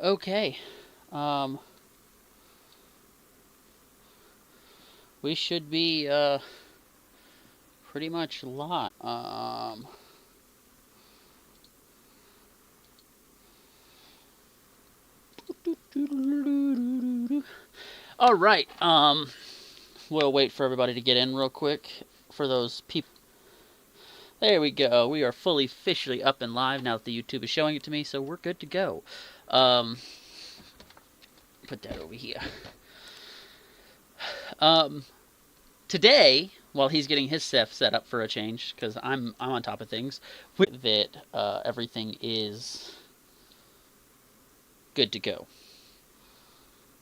Okay. Um, we should be pretty much live. All right. We'll wait for everybody to get in real quick. For those people, there we go. We are fully officially up and live now that the YouTube is showing it to me, so we're good to go. Um, put that over here. Um, today, while he's getting his stuff set up for a change, because I'm on top of things, that everything is good to go.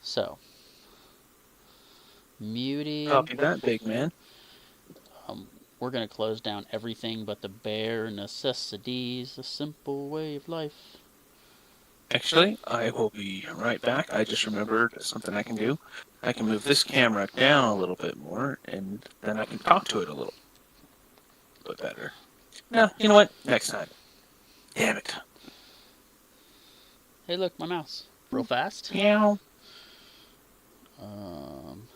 So, muting. Copy that, big man. Um, we're gonna close down everything but the bare necessities, a simple way of life. Actually, I will be right back. I just remembered something I can do. I can move this camera down a little bit more, and then I can talk to it a little bit better. No, you know what? Next time. Damn it. Hey, look, my mouse. Real fast. Meow. Um,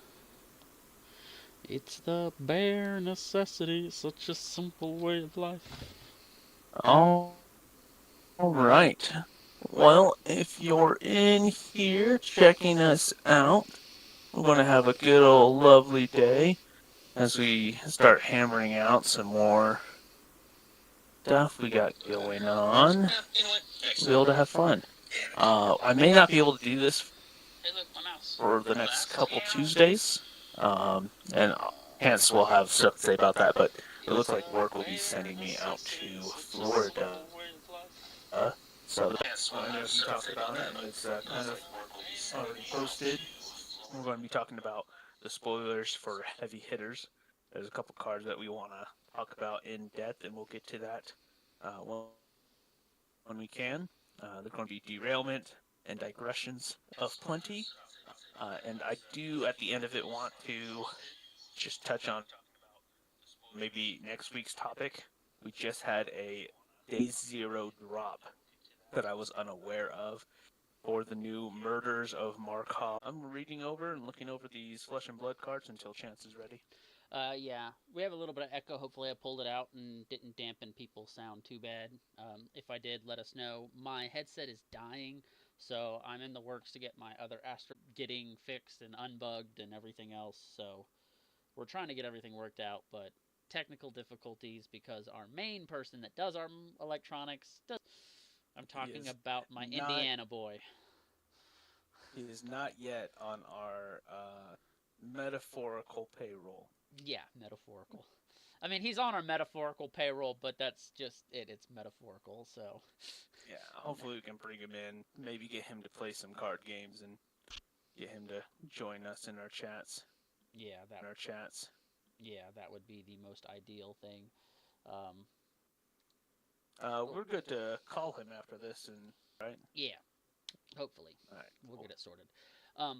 it's the bare necessity, such a simple way of life. All right. Well, if you're in here checking us out, we're going to have a good old lovely day as we start hammering out some more stuff we got going on. We'll be able to have fun. I may not be able to do this for the next couple Tuesdays, and hence we'll have stuff to say about that. But it looks like work will be sending me out to Florida, so I know we talked about it, and it's kind of already posted. We're going to be talking about the spoilers for heavy hitters. There's a couple cards that we want to talk about in depth, and we'll get to that when we can. They're going to be derailment and digressions of plenty. And I do, at the end of it, want to just touch on maybe next week's topic. We just had a day zero drop that I was unaware of for the new Murders of Markov. I'm reading over and looking over these Flesh and Blood cards until Chance is ready. Yeah, we have a little bit of echo. Hopefully, I pulled it out and didn't dampen people's sound too bad. If I did, let us know. My headset is dying, so I'm in the works to get my other Astro getting fixed and unbugged and everything else. So we're trying to get everything worked out, but technical difficulties because our main person that does our electronics does. I'm He talking is about my not. Indiana boy. He is not yet on our metaphorical payroll. Yeah, metaphorical. I mean, he's on our metaphorical payroll, but that's just it. It's metaphorical, so. Yeah, hopefully we can bring him in. Maybe get him to play some card games and get him to join us in our chats. Yeah, that. In our chats. Yeah, that would be the most ideal thing. Um, We're good to call him after this, and right. yeah, hopefully All right, we'll cool. get it sorted.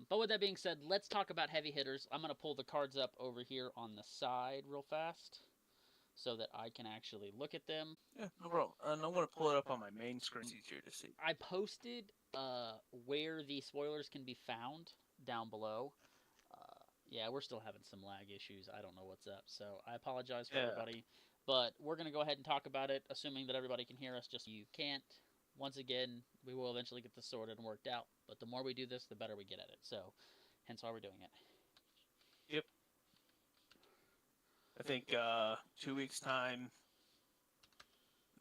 But with that being said, let's talk about heavy hitters. I'm gonna pull the cards up over here on the side real fast so that I can actually look at them. Yeah, no problem. And I'm gonna pull it up on my main screen. It's easier to see. I posted where the spoilers can be found down below. Yeah, we're still having some lag issues. I don't know what's up, so I apologize for Yeah. everybody. But we're gonna go ahead and talk about it, assuming that everybody can hear us. Just so you can't. Once again, we will eventually get this sorted and worked out. But the more we do this, the better we get at it. So, hence why we're doing it. Yep. I think 2 weeks time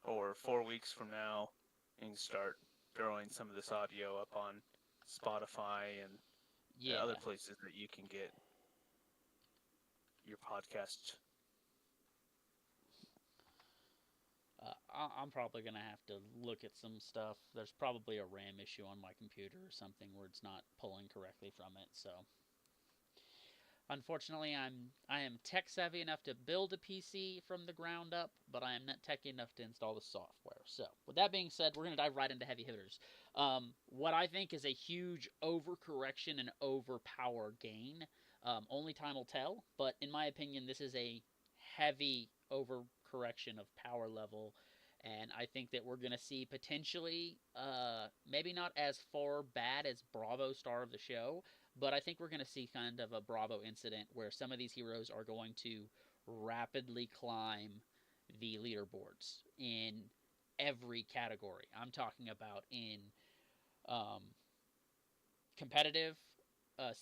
or 4 weeks from now, you can start throwing some of this audio up on Spotify and Yeah, other places that you can get your podcast. I'm probably gonna have to look at some stuff. There's probably a RAM issue on my computer or something where it's not pulling correctly from it. So, unfortunately, I am tech savvy enough to build a PC from the ground up, but I am not techy enough to install the software. So, with that being said, we're gonna dive right into heavy hitters. What I think is a huge overcorrection and overpower gain. Only time will tell, but in my opinion, this is a heavy overcorrection of power level And I think that we're going to see potentially, maybe not as far bad as Bravo Star of the Show, but I think we're going to see kind of a Bravo incident where some of these heroes are going to rapidly climb the leaderboards in every category. I'm talking about in um, competitive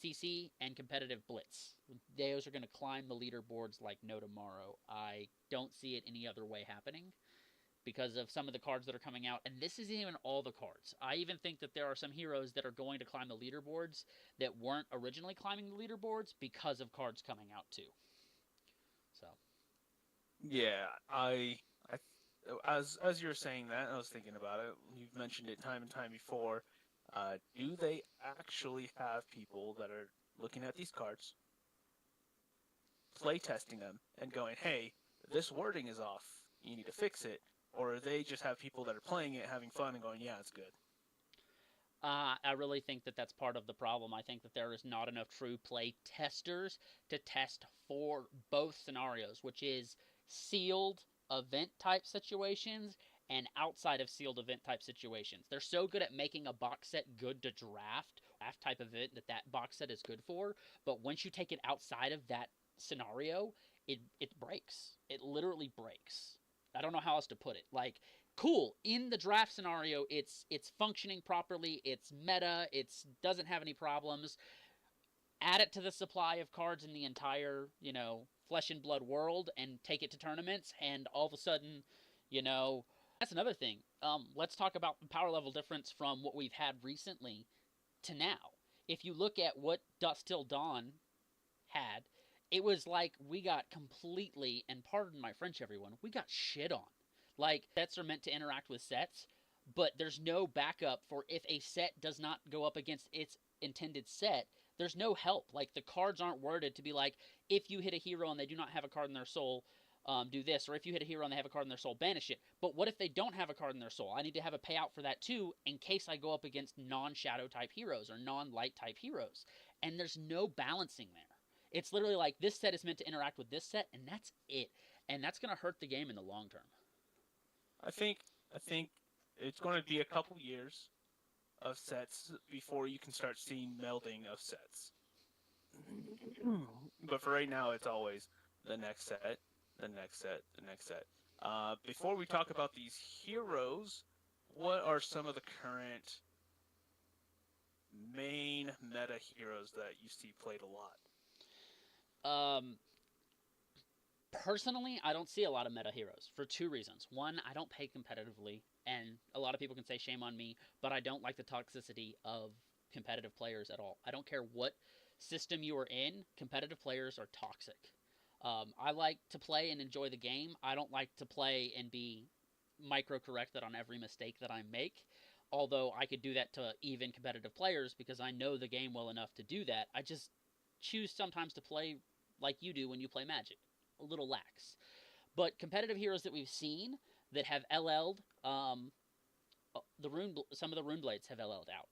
CC and competitive Blitz. Those are going to climb the leaderboards like no tomorrow. I don't see it any other way happening because of some of the cards that are coming out. And this isn't even all the cards. I even think that there are some heroes that are going to climb the leaderboards that weren't originally climbing the leaderboards because of cards coming out too. So Yeah, I, as you were saying that, I was thinking about it. You've mentioned it time and time before. Do they actually have people that are looking at these cards, play testing them, and going, "Hey, this wording is off. You need to fix it," or they just have people that are playing it, having fun, and going, "Yeah, it's good." I really think that that's part of the problem. I think that there is not enough true play testers to test for both scenarios, which is sealed event type situations and outside of sealed event type situations. They're so good at making a box set good to draft type event that that box set is good for, but once you take it outside of that scenario, it breaks. It literally breaks. I don't know how else to put it. Like, cool, in the draft scenario it's functioning properly, it's meta, it's doesn't have any problems. Add it to the supply of cards in the entire, flesh and blood world and take it to tournaments, and all of a sudden, that's another thing. Let's talk about the power level difference from what we've had recently to now. If you look at what Dust Till Dawn had, it was like we got completely, and pardon my French, everyone, we got shit on. Like, sets are meant to interact with sets, but there's no backup for if a set does not go up against its intended set. There's no help. Like, the cards aren't worded to be like, if you hit a hero and they do not have a card in their soul, do this, or if you hit a hero and they have a card in their soul, banish it. But what if they don't have a card in their soul? I need to have a payout for that too, in case I go up against non-shadow type heroes or non-light type heroes. And there's no balancing there. It's literally like this set is meant to interact with this set, and that's it. And that's going to hurt the game in the long term. I think it's going to be a couple years of sets before you can start seeing melding of sets. But for right now, it's always the next set, the next set, the next set. Before we talk about these heroes, what are some of the current main meta heroes that you see played a lot? Um, Personally, I don't see a lot of meta heroes for two reasons. One, I don't play competitively, and a lot of people can say shame on me, but I don't like the toxicity of competitive players at all. I don't care what system you are in, competitive players are toxic. I like to play and enjoy the game. I don't like to play and be micro corrected on every mistake that I make. Although I could do that to even competitive players because I know the game well enough to do that. I just choose sometimes to play like you do when you play Magic, a little lax. But competitive heroes that we've seen that have LL'd, some of the Rune Blades have LL'd out.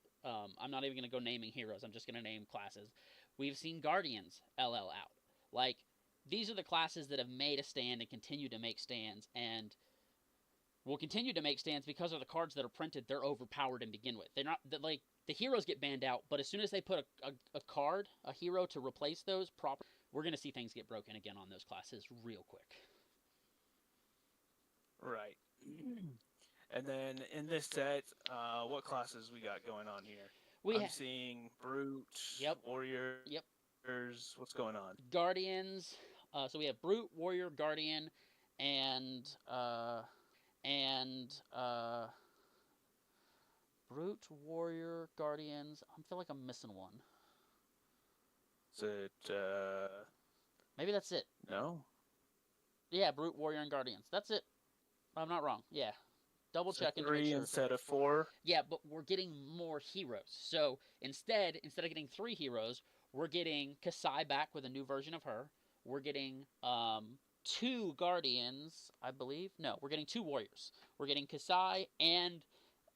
I'm not even going to go naming heroes. I'm just going to name classes. We've seen Guardians LL out. Like, these are the classes that have made a stand and continue to make stands, and will continue to make stands because of the cards that are printed. They're overpowered to begin with. They're not like the heroes get banned out, but as soon as they put a card, a hero to replace those proper, we're going to see things get broken again on those classes real quick. Right. And then in this set, what classes we got going on here? I'm seeing Brute, Yep. Warriors. Yep. What's going on? Guardians. So we have Brute, Warrior, Guardian, and Brute, Warrior, Guardians. I feel like I'm missing one. Is it? Maybe that's it. No. Yeah, Brute, Warrior, and Guardians. That's it. I'm not wrong. Yeah. Double checking to make Three sure. instead of four. Yeah, but we're getting more heroes. So instead of getting 3 heroes, we're getting Kasai back with a new version of her. We're getting 2 Guardians, I believe. No, we're getting 2 Warriors. We're getting Kasai and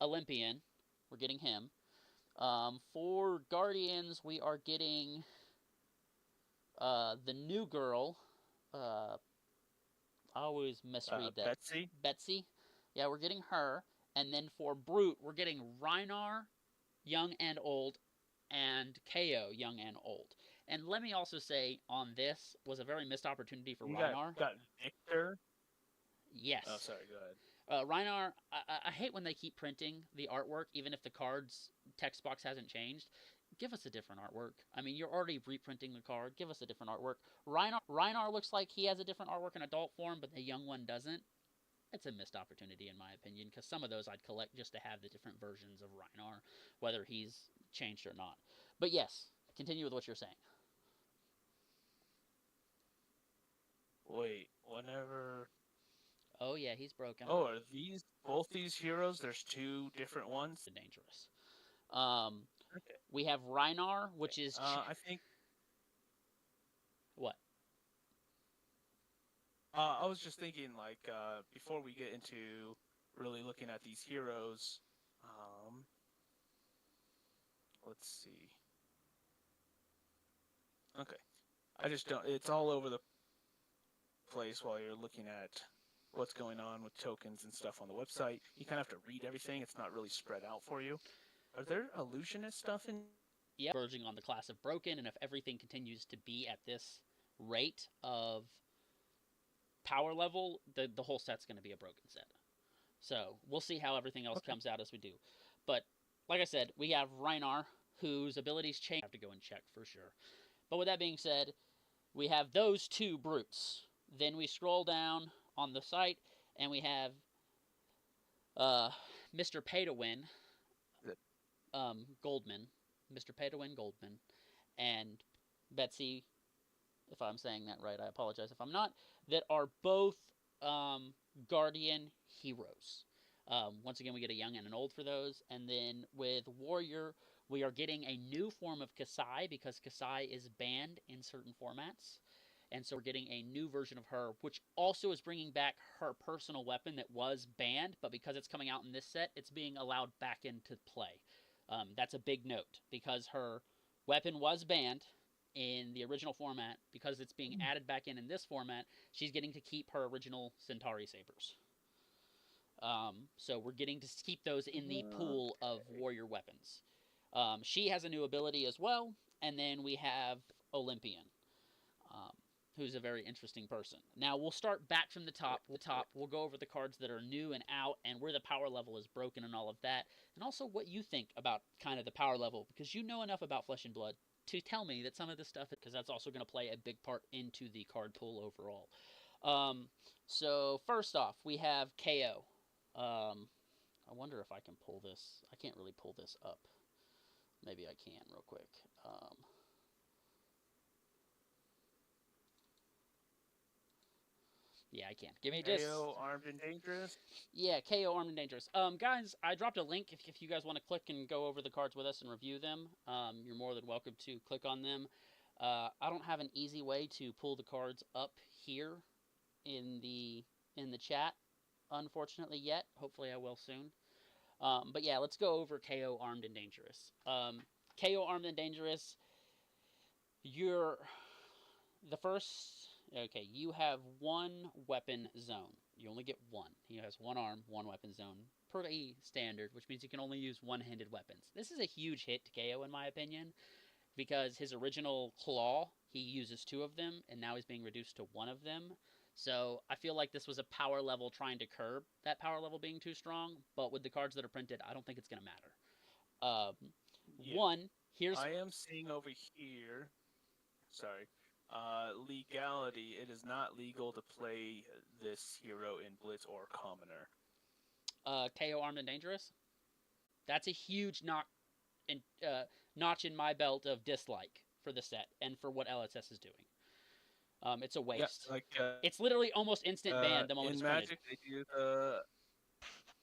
Olympian. We're getting him. For Guardians, we are getting the new girl. I always misread that. Betsy. Betsy. Yeah, we're getting her. And then for Brute, we're getting Rhinar, young and old, and KO, young and old. And let me also say on this was a very missed opportunity for You Rhinar. got Victor. Oh, Yes. sorry. Go ahead. Rhinar, I hate when they keep printing the artwork, even if the card's text box hasn't changed. Give us a different artwork. I mean, you're already reprinting the card. Give us a different artwork. Rhinar looks like he has a different artwork in adult form, but the young one doesn't. It's a missed opportunity in my opinion, because some of those I'd collect just to have the different versions of Rhinar, whether he's changed or not. But yes, continue with what you're saying. Wait, whenever. Oh yeah, he's broken. Oh, are these both these heroes? There's two different ones. Dangerous. Um, Okay. we have Rhinar, Okay. which is I think. what? I was just thinking, like, before we get into really looking at these heroes, um, let's see. Okay. I just don't. It's all over the place while you're looking at what's going on with tokens and stuff on the website. You kind of have to read everything. It's not really spread out for you. Are there illusionist stuff in? Yep. Verging on the class of broken, and if everything continues to be at this rate of power level, the whole set's going to be a broken set. So we'll see how everything else Okay. comes out as we do. But like I said, we have Rhinar, whose abilities change. I have to go and check for sure. But with that being said, we have those two brutes. Then we scroll down on the site, and we have uh, Mr. Pay to Win, Goldman, Mr. Pay to Win Goldman, and Betsy, if I'm saying that right, I apologize if I'm not, that are both um, Guardian heroes. Once again, we get a young and an old for those. And then with Warrior, we are getting a new form of Kasai because Kasai is banned in certain formats. And so we're getting a new version of her, which also is bringing back her personal weapon that was banned, but because it's coming out in this set, it's being allowed back into play. That's a big note because her weapon was banned in the original format. Because it's being added back in this format, she's getting to keep her original Centauri sabers. So we're getting to keep those in the pool of warrior weapons. She has a new ability as well, and then we have Olympian, um, who's a very interesting person. Now we'll start back from the top. We'll go over the cards that are new and out, and where the power level is broken, and all of that, and also what you think about kind of the power level, because you know enough about Flesh and Blood to tell me that some of this stuff, because that's also going to play a big part into the card pool overall. Um, so first off, we have KO. I wonder if I can pull this. I can't really pull this up. Maybe I can real quick. Yeah, I can. Give me just. KO Armed and Dangerous. Yeah, KO Armed and Dangerous. Guys, I dropped a link if you guys want to click and go over the cards with us and review them. You're more than welcome to click on them. I don't have an easy way to pull the cards up here in the chat, unfortunately yet. Hopefully, I will soon. But yeah, let's go over KO Armed and Dangerous. KO Armed and Dangerous. You're the first. Okay, you have one weapon zone. You only get one. He has one arm, one weapon zone. Pretty standard, which means you can only use one-handed weapons. This is a huge hit to KO, in my opinion, because his original claw, he uses two of them, and now he's being reduced to one of them. So I feel like this was a power level trying to curb that power level being too strong, but with the cards that are printed, I don't think it's going to matter. Yeah. One, here's. I am seeing over here. Sorry. Legality. It is not legal to play this hero in Blitz or Commoner. KO Armed and Dangerous. That's a huge notch in my belt of dislike for the set and for what LSS is doing. It's a waste. Yeah, like it's literally almost instant ban the moment in it's Magic printed.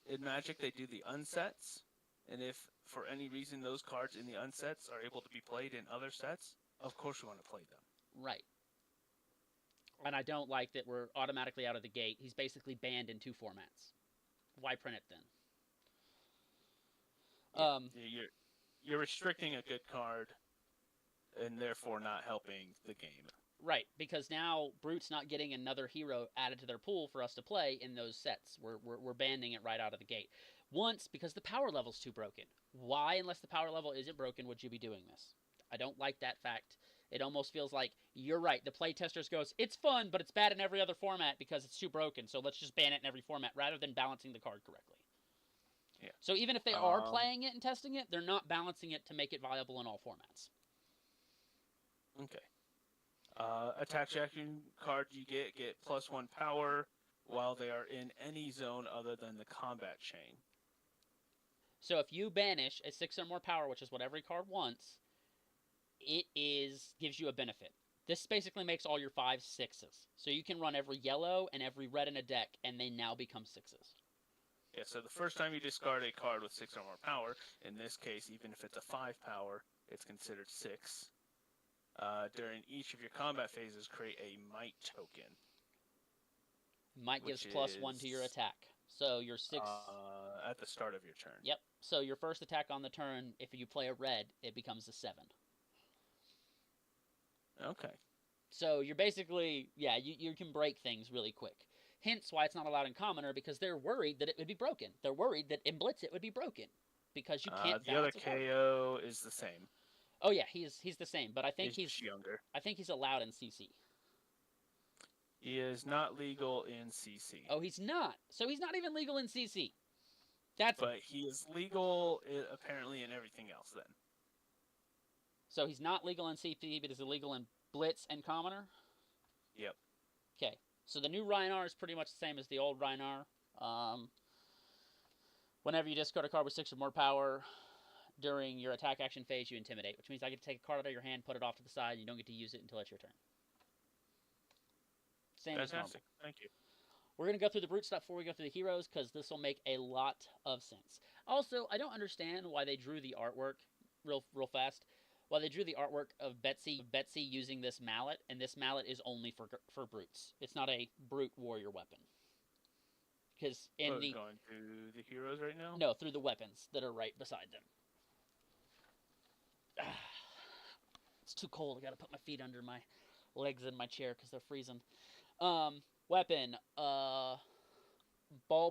in Magic they do the unsets, and if for any reason those cards in the unsets are able to be played in other sets, of course you want to play them. Right. And I don't like that we're automatically out of the gate. He's basically banned in two formats. Why print it then? You're restricting a good card, and therefore not helping the game. Right, because now Brute's not getting another hero added to their pool for us to play in those sets. We're banning it right out of the gate. Once, because the power level's too broken. Why, unless the power level isn't broken, would you be doing this? I don't like that fact. It almost feels like, you're right, the playtesters goes, it's fun, but it's bad in every other format because it's too broken, so let's just ban it in every format rather than balancing the card correctly. Yeah. So even if they are playing it and testing it, they're not balancing it to make it viable in all formats. Okay. Attack action cards you get +1 power while they are in any zone other than the combat chain. So if you banish a 6 or more power, which is what every card wants, it gives you a benefit. This basically makes all your 5s 6s. So you can run every yellow and every red in a deck, and they now become 6s. Yeah, so the first time you discard a card with 6 or more power, in this case, even if it's a 5 power, it's considered 6. During each of your combat phases, create a might token. Might gives +1 to your attack. So your 6... at the start of your turn. Yep. So your first attack on the turn, if you play a red, it becomes a 7. Okay. So you're basically, yeah, you can break things really quick. Hence why it's not allowed in Commoner, because they're worried that it would be broken. They're worried that in Blitz it would be broken, because you can't the other KO is the same. Oh yeah, he's the same, but I think he's younger. I think he's allowed in CC. He is not legal in CC. Oh, he's not. So he's not even legal in CC. But he is legal apparently in everything else then. So he's not legal in CC, but is illegal in Blitz and Commoner? Yep. Okay. So the new Rhinar is pretty much the same as the old Rhinar. Whenever you discard a card with 6 or more power, during your attack action phase, you intimidate, which means I get to take a card out of your hand, put it off to the side, and you don't get to use it until it's your turn. Same as normal. Thank you. We're going to go through the brute stuff before we go through the heroes, because this will make a lot of sense. Also, I don't understand why they drew the artwork real fast. Why they drew the artwork of Betsy using this mallet, and this mallet is only for brutes. It's not a brute warrior weapon. Because in the going through the heroes right now? No, through the weapons that are right beside them. It's too cold. I gotta put my feet under my legs in my chair because they're freezing. Weapon, ball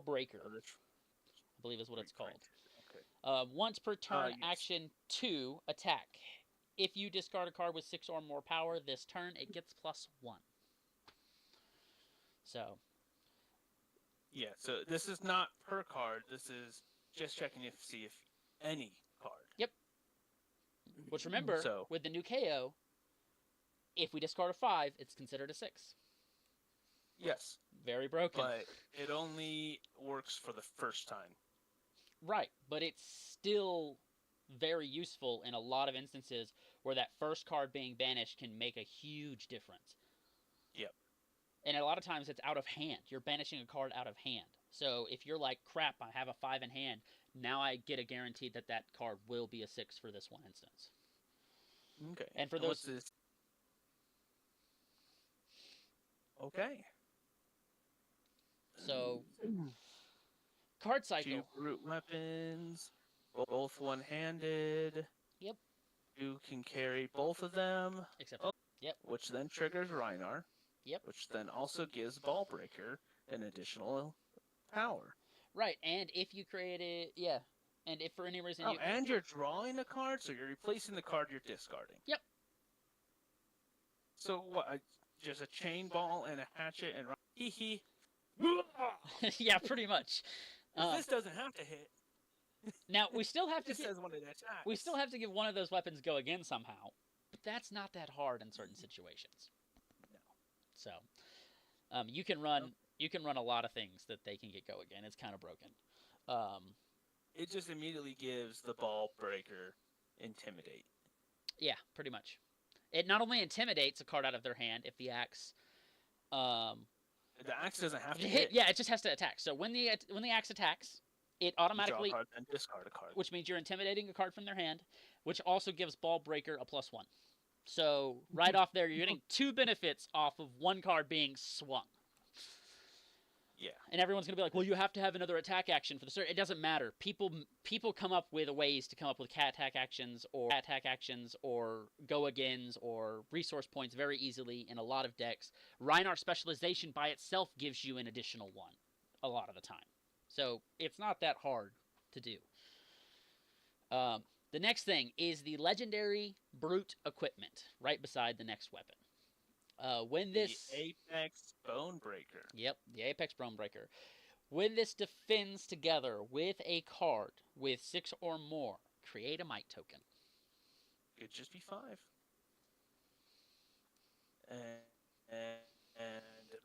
breaker, I believe is what it's called. Okay. Once per turn, yes. Action 2, attack. If you discard a card with 6 or more power this turn, it gets +1. So. Yeah, so this is not per card. This is just checking to see if any card. Yep. Which remember, with the new KO, if we discard a 5, it's considered a 6. Yes. Very broken. But it only works for the first time. Right, but it's still very useful in a lot of instances where that first card being banished can make a huge difference. Yep. And a lot of times it's out of hand. You're banishing a card out of hand. So if you're like, crap, I have a 5 in hand, now I get a guarantee that that card will be a 6 for this one instance. Okay. And for those... Okay. So, card cycle. 2 brute weapons, both one-handed. Yep. You can carry both of them. Except yep. Which then triggers Rhinar. Yep. Which then also gives Ball Breaker an additional power. Right, and if you created... Yeah. And if for any reason you... and you're drawing a card, so you're replacing the card you're discarding. Yep. So what, just a chain ball and a hatchet and... Hee hee. Yeah, pretty much. This doesn't have to hit. Now, we still have to... It says one of the attacks. We still have to give one of those weapons go again somehow. But that's not that hard in certain situations. No. So, you can run a lot of things that they can get go again. It's kind of broken. It just immediately gives the Ball Breaker Intimidate. Yeah, pretty much. It not only intimidates a card out of their hand if the axe... The axe doesn't have to hit. Yeah, it just has to attack. So when the axe attacks, it automatically... Draw a card and discard a card. Which means you're intimidating a card from their hand, which also gives Ball Breaker a +1. So right off there, you're getting 2 benefits off of 1 card being swung. Yeah. And everyone's gonna be like, well, you have to have another attack action for the start. It doesn't matter. People come up with ways to come up with cat attack actions or go agains or resource points very easily in a lot of decks. Reinhardt specialization by itself gives you an additional one a lot of the time, so it's not that hard to do. Um, the next thing is the legendary brute equipment right beside the next weapon. When The this, Apex Bonebreaker. yep, the Apex Bonebreaker. When this defends together with a card with 6 or more, create a might token. Could just be 5. And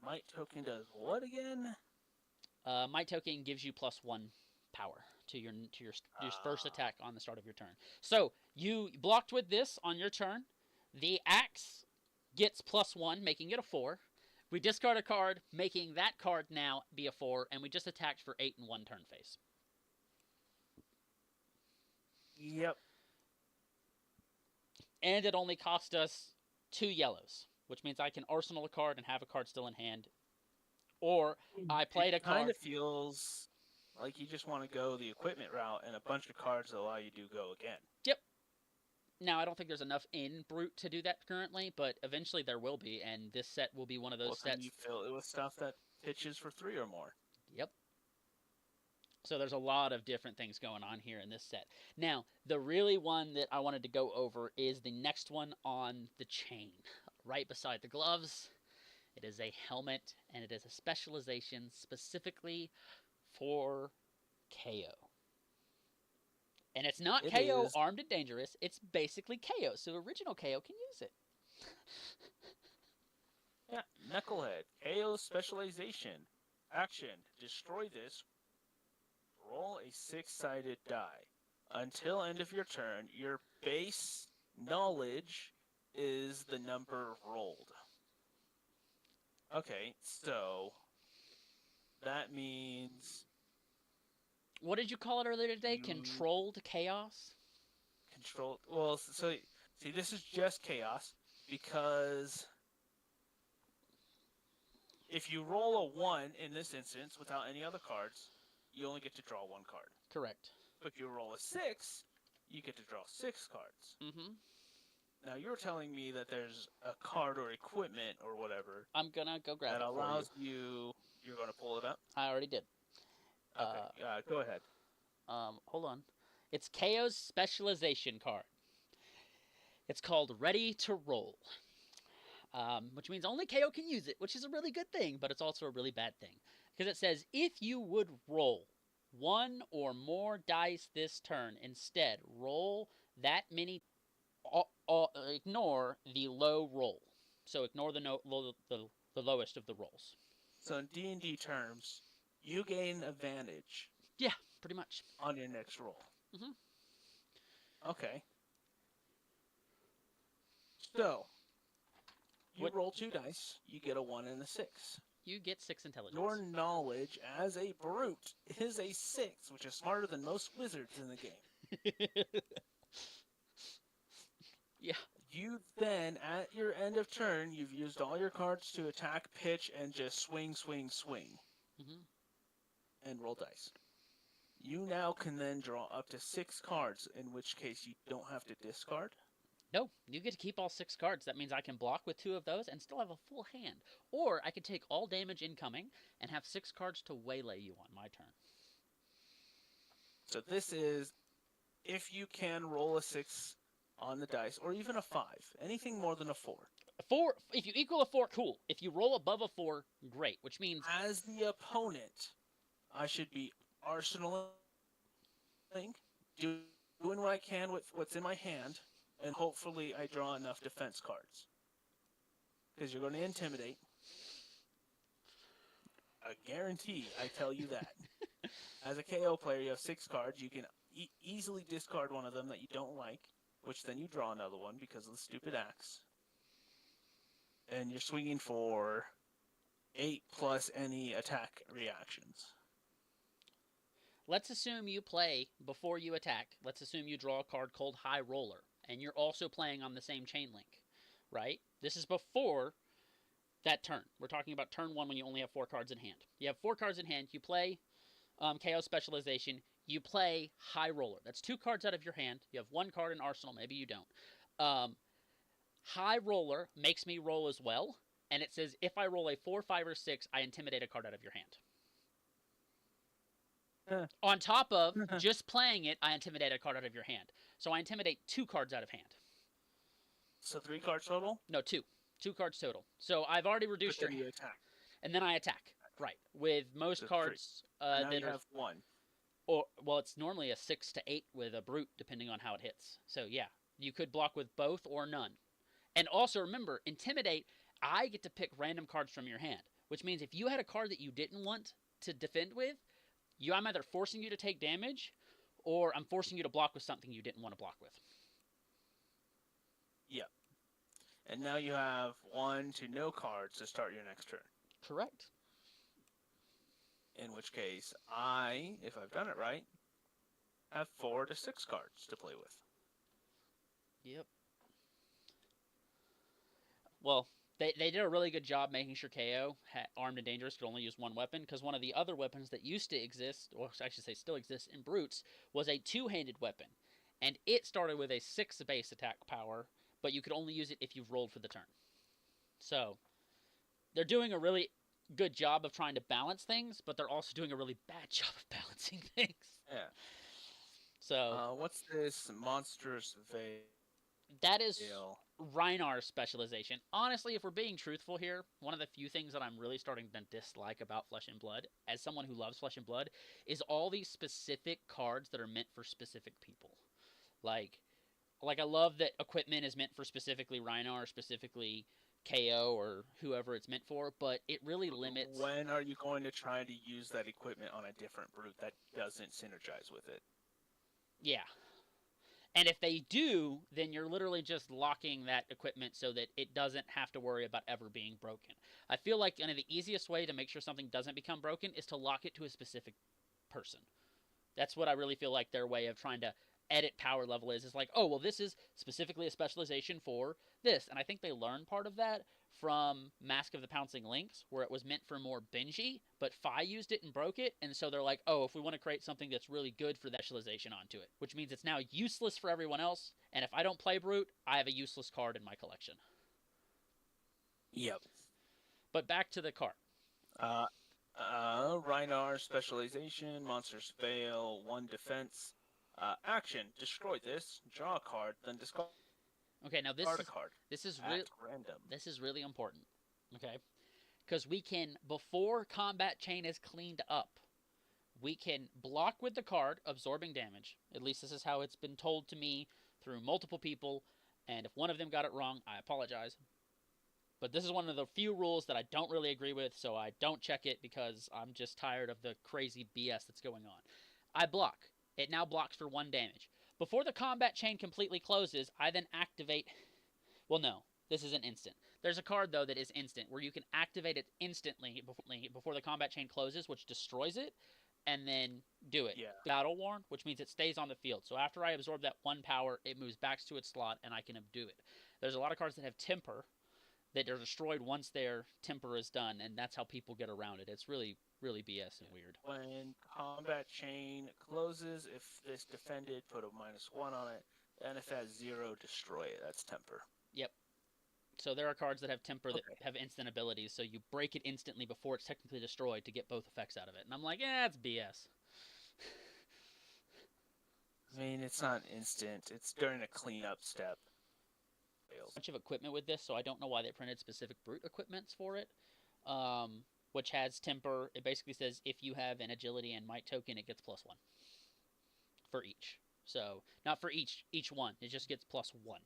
Might Token does what again? Might token gives you +1 power to your first attack on the start of your turn. So you blocked with this on your turn. The axe gets +1, making it a 4. We discard a card, making that card now be a 4, and we just attacked for 8 in one turn phase. Yep. And it only cost us 2 yellows, which means I can arsenal a card and have a card still in hand. Or I played a card. Kind of feels like you just want to go the equipment route and a bunch of cards that allow you to go again. Yep. Now, I don't think there's enough in Brute to do that currently, but eventually there will be, and this set will be one of those sets. You fill it with stuff that pitches for 3 or more. Yep. So there's a lot of different things going on here in this set. Now, the really one that I wanted to go over is the next one on the chain, right beside the gloves. It is a helmet, and it is a specialization specifically for KO. And it's not KO armed and dangerous, it's basically KO, so original KO can use it. Yeah, Knucklehead, KO specialization. Action, destroy this, roll a 6-sided die. Until end of your turn, your base knowledge is the number rolled. Okay, so that means... What did you call it earlier today? Controlled chaos? Well, so, see, this is just chaos, because if you roll a 1 in this instance without any other cards, you only get to draw 1 card. Correct. But if you roll a 6, you get to draw 6 cards. Mm-hmm. Now, you're telling me that there's a card or equipment or whatever. I'm gonna go grab it that for you. allows you. You're gonna pull it up? I already did. Okay, go ahead. Hold on. It's KO's specialization card. It's called Ready to Roll, which means only KO can use it, which is a really good thing, but it's also a really bad thing. Because it says, if you would roll 1 or more dice this turn, instead roll that many, ignore the low roll. So ignore the lowest of the rolls. So in D&D terms, you gain advantage. Yeah, pretty much. On your next roll. Mm-hmm. Okay. So, you roll 2 dice, you get a 1 and a 6. You get 6 intelligence. Your knowledge as a brute is a 6, which is smarter than most wizards in the game. Yeah. You then, at your end of turn, you've used all your cards to attack, pitch, and just swing. Mm-hmm. And roll dice. You now can then draw up to 6 cards, in which case you don't have to discard. No, you get to keep all 6 cards. That means I can block with 2 of those and still have a full hand. Or I could take all damage incoming and have 6 cards to waylay you on my turn. So this is, if you can roll a 6 on the dice, or even a 5. Anything more than a 4. 4, if you equal a 4, cool. If you roll above a 4, great. Which means... As the opponent, I should be arsenaling, doing what I can with what's in my hand, and hopefully I draw enough defense cards. Because you're going to intimidate. A guarantee, I tell you that. As a KO player, you have 6 cards. You can easily discard one of them that you don't like, which then you draw another one because of the stupid axe. And you're swinging for 8 plus any attack reactions. Let's assume you play before you attack. Let's assume you draw a card called High Roller, and you're also playing on the same chain link, right? This is before That turn. We're talking about turn 1 when you only have 4 cards in hand. You have 4 cards in hand. You play KO Specialization. You play High Roller. That's 2 cards out of your hand. You have 1 card in Arsenal. Maybe you don't. High Roller makes me roll as well. And it says if I roll a 4, 5, or 6, I intimidate a card out of your hand. On top of just playing it, I intimidate a card out of your hand. So I intimidate 2 cards out of hand. So 3 cards total? No, 2. 2 cards total. So I've already reduced your. You attack. And then I attack. Right. With most So cards now that you are. have 1. Or, well, it's normally a 6 to 8 with a brute, depending on how it hits. So yeah, you could block with both or none. And also remember, intimidate. I get to pick random cards from your hand, which means if you had a card that you didn't want to defend with, I'm either forcing you to take damage, or I'm forcing you to block with something you didn't want to block with. Yep. And now you have 1 to no cards to start your next turn. Correct. In which case, I, if I've done it right, have 4 to 6 cards to play with. Yep. Well, they did a really good job making sure KO, Armed and Dangerous, could only use 1 weapon, because one of the other weapons that used to exist, or I should say still exists in Brutes, was a 2-handed weapon. And it started with a 6 base attack power, but you could only use it if you've rolled for the turn. So, they're doing a really good job of trying to balance things, but they're also doing a really bad job of balancing things. Yeah. So, what's this monstrous veil? that is Reinar's specialization. Honestly, if we're being truthful here, one of the few things that I'm really starting to dislike about Flesh and Blood, as someone who loves Flesh and Blood, is all these specific cards that are meant for specific people. Like I love that equipment is meant for specifically Reinar, specifically KO, or whoever it's meant for, but it really limits. When are you going to try to use that equipment on a different brute that doesn't synergize with it? Yeah. And if they do, then you're literally just locking that equipment so that it doesn't have to worry about ever being broken. I feel like one of the easiest way to make sure something doesn't become broken is to lock it to a specific person. That's what I really feel like their way of trying to edit power level is like, oh, well, this is specifically a specialization for this. And I think they learned part of that from Mask of the Pouncing Lynx, where it was meant for more Benji, but Fi used it and broke it. And so they're like, oh, if we want to create something that's really good for that specialization onto it, which means it's now useless for everyone else. And if I don't play Brute, I have a useless card in my collection. Yep. But back to the card. Reinar specialization, Monstrous Veil, 1 defense. Action, destroy this, draw a card, then discard Okay, now a card. This is random. This is really important. Okay? Because we can, before combat chain is cleaned up, we can block with the card, absorbing damage. At least this is how it's been told to me through multiple people, and if one of them got it wrong, I apologize. But this is one of the few rules that I don't really agree with, so I don't check it because I'm just tired of the crazy BS that's going on. I block. It now blocks for 1 damage. Before the combat chain completely closes, I then activate. Well, no, this isn't instant. There's a card, though, that is instant, where you can activate it instantly before the combat chain closes, which destroys it, and then do it. Yeah. Battle Worn, which means it stays on the field. So after I absorb that 1 power, it moves back to its slot, and I can undo it. There's a lot of cards that have Temper that are destroyed once their Temper is done, and that's how people get around it. It's really BS and weird. When combat chain closes, if this defended, put a -1 on it, and if it has 0, destroy it. That's Temper. Yep. So there are cards that have Temper that have instant abilities, so you break it instantly before it's technically destroyed to get both effects out of it. And I'm like, that's BS. I mean, it's not instant. It's during a cleanup step. A bunch of equipment with this, so I don't know why they printed specific Brute equipments for it. Which has Temper. It basically says if you have an Agility and Might token, it gets +1 for each. So not for each one, it just gets +1.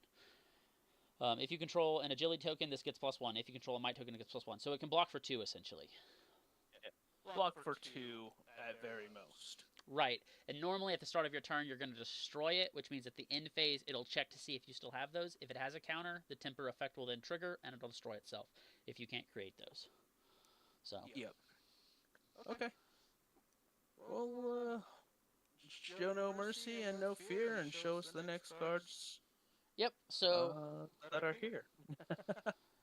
If you control an Agility token, this gets +1. If you control a Might token, it gets +1. So it can block for 2 essentially. Block for 2 at very most. Right. And normally at the start of your turn, you're going to destroy it, which means at the end phase, it'll check to see if you still have those. If it has a counter, the Temper effect will then trigger, and it'll destroy itself if you can't create those. So. Yep. Okay. Well, show no mercy and no fear, and show us the next cards. Yep. So that are here.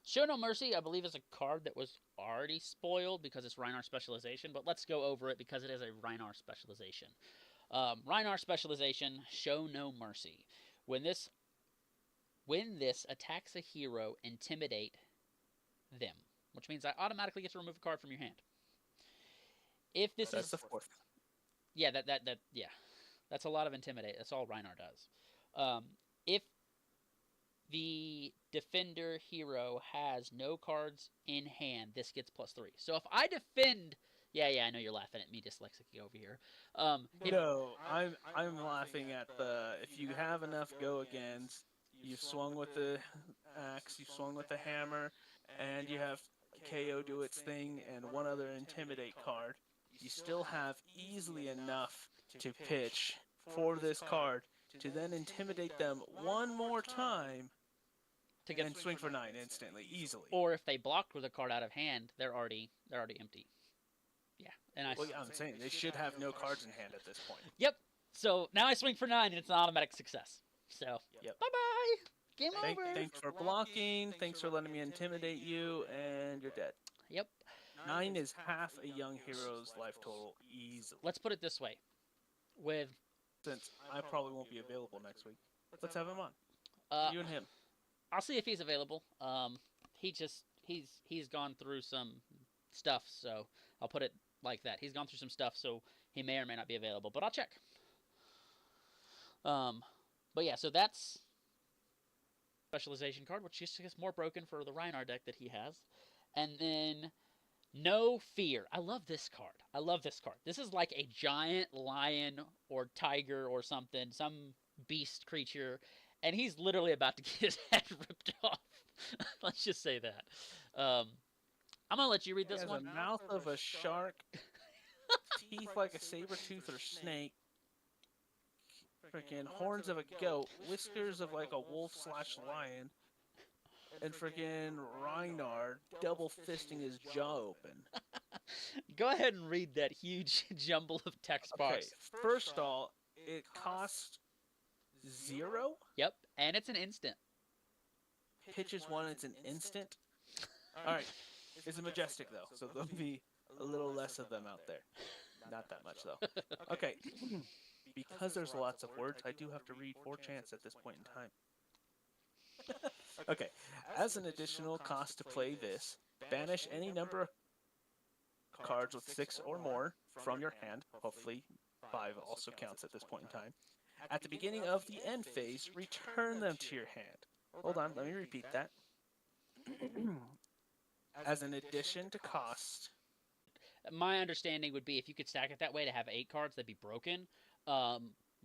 Show No Mercy, I believe, is a card that was already spoiled because it's Rhinar specialization, but let's go over it because it is a Rhinar specialization. Rhinar specialization, Show No Mercy. When this attacks a hero, intimidate them, which means I automatically get to remove a card from your hand. If this That's is the fourth. yeah, yeah, that's a lot of intimidate. That's all Rhinar does. If the defender hero has no cards in hand, this gets +3. So if I defend, yeah, I know you're laughing at me, dyslexic over here. No, I'm laughing at the if you have enough go against, you've swung with the axe, you've swung with the hammer, and you have KO do its thing and one other intimidate card, you still have easily enough to pitch for this card to then intimidate them one more time to get and swing for 9 instantly, easily. or if they blocked with a card out of hand, they're already empty. Yeah, and Well, yeah, I'm saying they should have no cards in hand at this point. Yep. So now I swing for 9 and it's an automatic success. So Yep. bye bye. Game over. Thanks for blocking. Thanks for letting me intimidate you, and you're dead. Yep. 9 is half a young hero's life total easily. Let's put it this way. With Since I probably won't be available next week, let's have him on. You and him. I'll see if he's available. He's gone through some stuff, so I'll put it like that. He's gone through some stuff, so he may or may not be available, but I'll check. But yeah, so that's specialization card, which just gets more broken for the Rhinar deck that he has. And then No Fear. I love this card. I love this card. This is like a giant lion or tiger or something, some beast creature, and he's literally about to get his head ripped off. Let's just say that. I'm gonna let you read this He has one. a mouth of a shark, teeth like a saber tooth or snake, freaking horns of a goat, whiskers of like a wolf/lion, and freaking Rhinar double fisting his jaw open. Go ahead and read that huge jumble of text Okay, box. first of all, it costs 0. Yep, and it's an instant. Pitches 1, it's an instant. Alright, it's a majestic though, so there'll be a little less of them out there. Not that much though. Okay, because there's lots of words, I do have to read 4 chants at this point in time. Okay, as an additional cost to play this, banish any number of cards with 6 or more from your hand. Hopefully 5 also counts at this point in time. At the beginning of the end phase, return them to your hand. Hold on, let me repeat that. As an addition to cost. My understanding would be if you could stack it that way to have 8 cards, they'd be broken,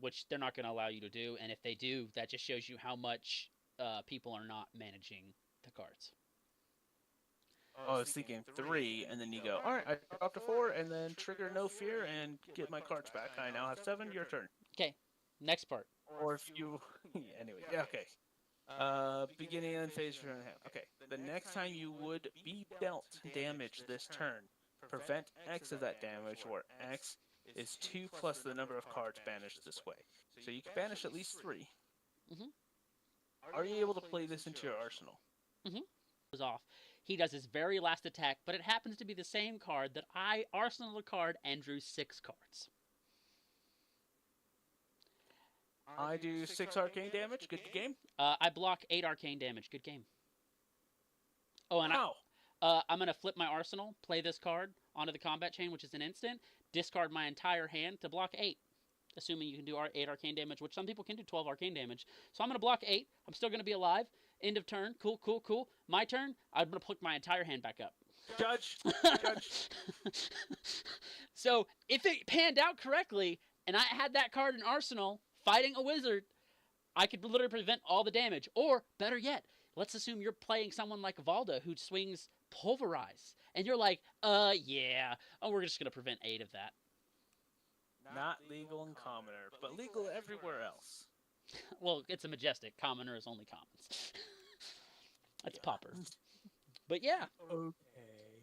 which they're not going to allow you to do. And if they do, that just shows you how much people are not managing the cards. Oh, I was thinking 3, and then you go, alright, I dropped a 4, and then trigger No Fear and get my cards back. I now have 7, your turn. Okay, next part. Or if you... anyway, yeah, okay. Beginning and phase for hand. Okay, the next time you would be dealt damage this turn, prevent X of that damage, where X is 2 plus the number of cards banished this way. So you can banish at least 3. Are you able to play this into your arsenal? Off. He does his very last attack, but it happens to be the same card that I arsenal a card and drew 6 cards. I do 6 arcane damage. Good game. I block 8 arcane damage. Good game. Oh, and How? I'm going to flip my arsenal, play this card onto the combat chain, which is an instant, discard my entire hand to block 8. Assuming you can do 8 arcane damage, which some people can do 12 arcane damage. So I'm going to block 8. I'm still going to be alive. End of turn. Cool, cool, cool. My turn. I'm going to pick my entire hand back up. Judge. Judge. So if it panned out correctly, and I had that card in arsenal fighting a wizard, I could literally prevent all the damage. Or, better yet, let's assume you're playing someone like Valda who swings Pulverize. And you're like, yeah. Oh, we're just going to prevent 8 of that. Not legal in Commoner, but legal everywhere else. Well, it's a majestic. Commoner is only commons. That's Pauper. But yeah. Okay.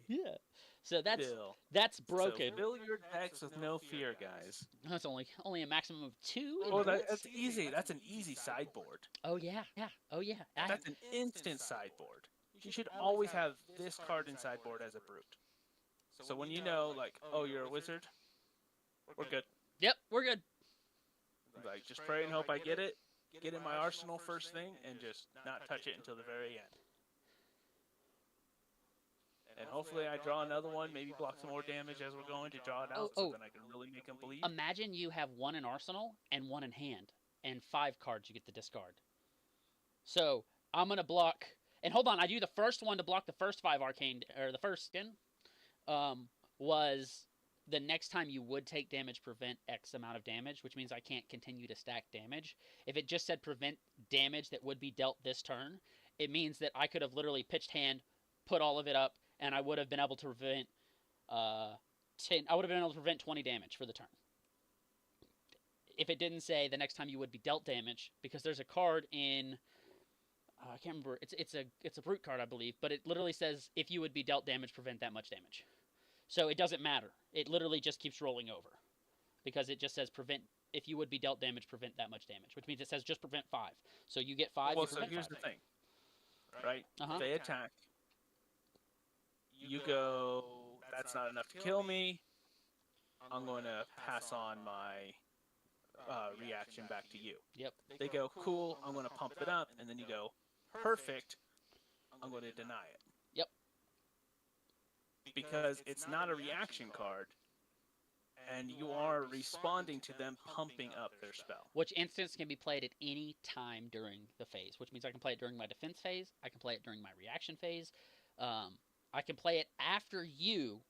Yeah. So that's broken. So fill your decks with No Fear, guys. That's only a maximum of 2. Oh, that's easy. That's an easy sideboard. Oh yeah. Oh yeah. That's an instant sideboard. you should always have this card in sideboard as a brute. So when you know, like, oh, you're a wizard, we're good. Yep, we're good. Like, just pray and hope I get in my arsenal first thing, and just not touch it until the very end. And hopefully I draw another one, maybe block some more damage as we're going to draw it Oh, out, so oh. then I can really make them bleed. Imagine you have one in arsenal and one in hand, and 5 cards you get to discard. So I'm gonna block. And hold on, I do the first one to block the first 5 arcane, or the first skin. Was the next time you would take damage, prevent X amount of damage, which means I can't continue to stack damage. If it just said prevent damage that would be dealt this turn, it means that I could have literally pitched hand, put all of it up, and I would have been able to prevent 10. I would have been able to prevent 20 damage for the turn. If it didn't say the next time you would be dealt damage, because there's a card in I can't remember. It's a brute card, I believe, but it literally says if you would be dealt damage, prevent that much damage. So it doesn't matter. It literally just keeps rolling over because it just says prevent if you would be dealt damage, prevent that much damage, which means it says just prevent 5. So you get 5. Well, you so here's 5. the thing, right? Uh-huh. They attack. You go, that's not enough to kill me. I'm going to pass on my reaction back to you. Yep. They go, cool, I'm going to pump it up. And then you go, perfect, I'm going to deny it. Yep. Because it's not a reaction card, and you are responding to them pumping up their spell. Which instance can be played at any time during the phase, which means I can play it during my defense phase, I can play it during my reaction phase, I can play it after you.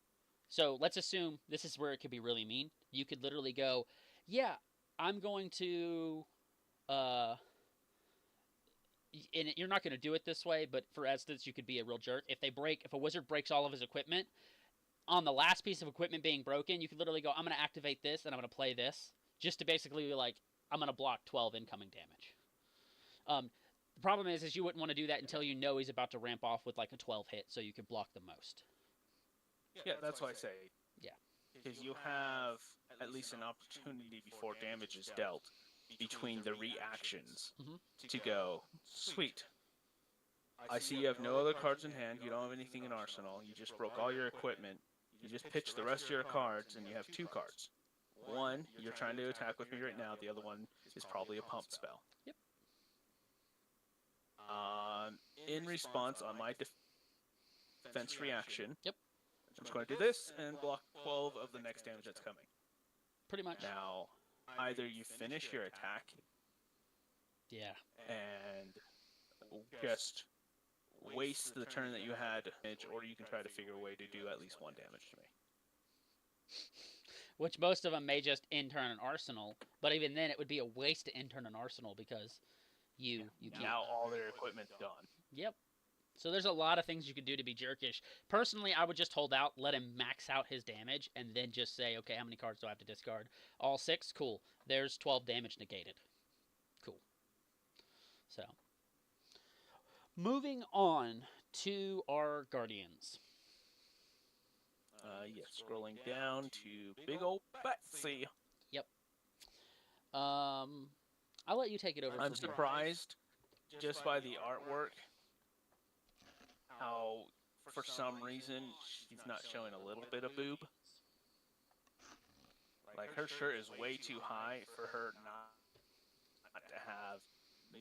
So let's assume this is where it could be really mean. You could literally go, yeah, I'm going to, and you're not going to do it this way, but for instance, you could be a real jerk. If a wizard breaks all of his equipment, on the last piece of equipment being broken, you could literally go, I'm going to activate this, and I'm going to play this, just to basically be like, I'm going to block 12 incoming damage. The problem is you wouldn't want to do that until you know he's about to ramp off with like a 12 hit, so you can block the most. Yeah, that's why I say. Yeah. Because you have at least an opportunity before damage is dealt between the reactions to go, sweet. I see you have no other cards in hand. You don't have anything in arsenal. You just broke all your equipment. You just pitched the rest of your cards, and you have 2 cards. One, you're trying to attack with me right now. The other one is probably a pump spell. Yep. In response, on my defense reaction, yep, I'm just going to do this and block 12 of the next damage that's coming. Pretty much. Now, either you finish your attack, yeah, and just waste the turn that you had, or you can try to figure a way to do at least 1 damage to me. Which most of them may just in-turn an arsenal, but even then it would be a waste to in-turn an arsenal because you can't. Now all their equipment's gone. Yep. So there's a lot of things you could do to be jerkish. Personally, I would just hold out, let him max out his damage, and then just say, okay, how many cards do I have to discard? All 6? Cool. There's 12 damage negated. Cool. So, moving on to our Guardians. Yes, scrolling down to big old Betsy. Yep. I'll let you take it over. I'm surprised, just by the artwork, how, for some reason, she's not showing a little bit of boob. Like, her shirt is way too high for her not to have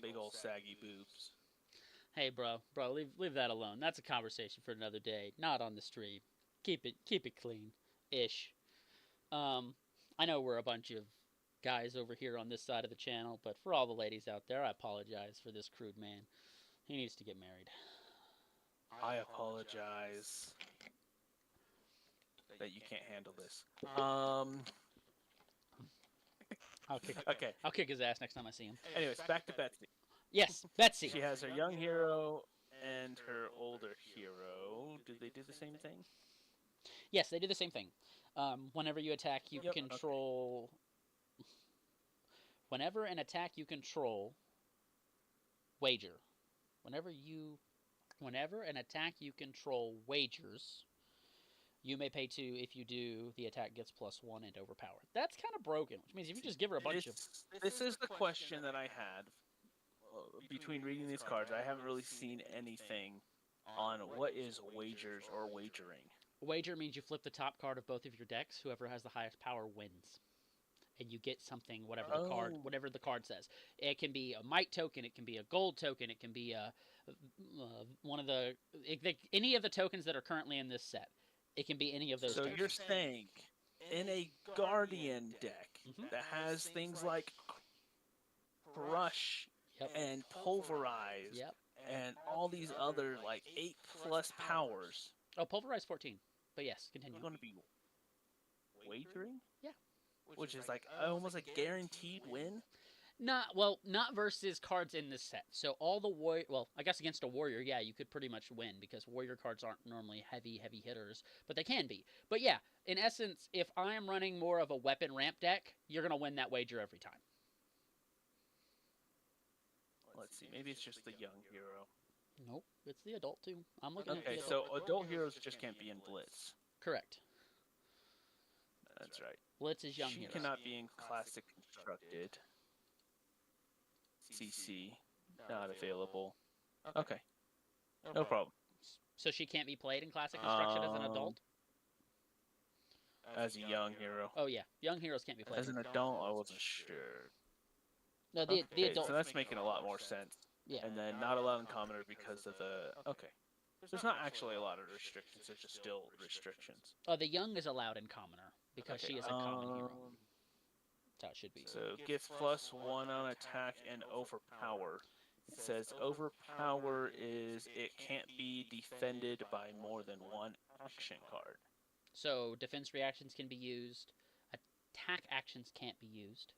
big old saggy boobs. Hey, bro, leave that alone. That's a conversation for another day, not on the stream. Keep it clean-ish. I know we're a bunch of guys over here on this side of the channel, but for all the ladies out there, I apologize for this crude man. He needs to get married. I apologize that you can't handle this. I'll kick his ass next time I see him. Anyways, back to Betsy. Yes, Betsy. She has her young hero and her older hero. Do they do the same thing? Yes, they do the same thing. Whenever you attack, you control... Okay. Whenever an attack you control... Wager. Whenever an attack you control wagers, you may pay 2 if you do, the attack gets +1 and overpower. That's kind of broken, which means if you just give her a bunch of... This is the question that I had between reading these cards. I haven't really seen anything on what is wagers or wagering. Wager means you flip the top card of both of your decks. Whoever has the highest power wins, and you get something Oh, whatever the card says. It can be a might token, it can be a gold token, it can be one of any of the tokens that are currently in this set. It can be any of those so you're tokens. saying in a Guardian deck Hmm. that has things like Crush Yep. and Pulverize Yep. and all these other like 8 plus powers, Oh, pulverize 14. But yes, you're continue. going to be wagering, Yeah. which is like almost a guaranteed win. Not versus cards in this set. So all the I guess against a warrior, yeah, you could pretty much win because warrior cards aren't normally heavy hitters, but they can be. But yeah, in essence, if I am running more of a weapon ramp deck, you're gonna win that wager every time. Let's see, maybe it's just the young hero. Nope, it's the adult too. I'm looking at the Okay, adult. so adult heroes just can't be in Blitz. Correct. That's right. Blitz is young She heroes. cannot be in Classic Constructed. CC, not available. Okay, no problem. So she can't be played in classic construction as an adult. As a young hero. Oh yeah, young heroes can't be played. As an adult, I wasn't sure. No, the adult. So that's making a lot more sense. Yeah. And then not allowed in commoner because of the. Okay. There's not actually a lot of restrictions, there's just still restrictions. Oh, the young is allowed in commoner because Okay, she is a common hero. That's how it should be. So gets +1 on attack and overpower. It says overpower is it can't be defended by more than one action card. So defense reactions can be used. Attack actions can't be used.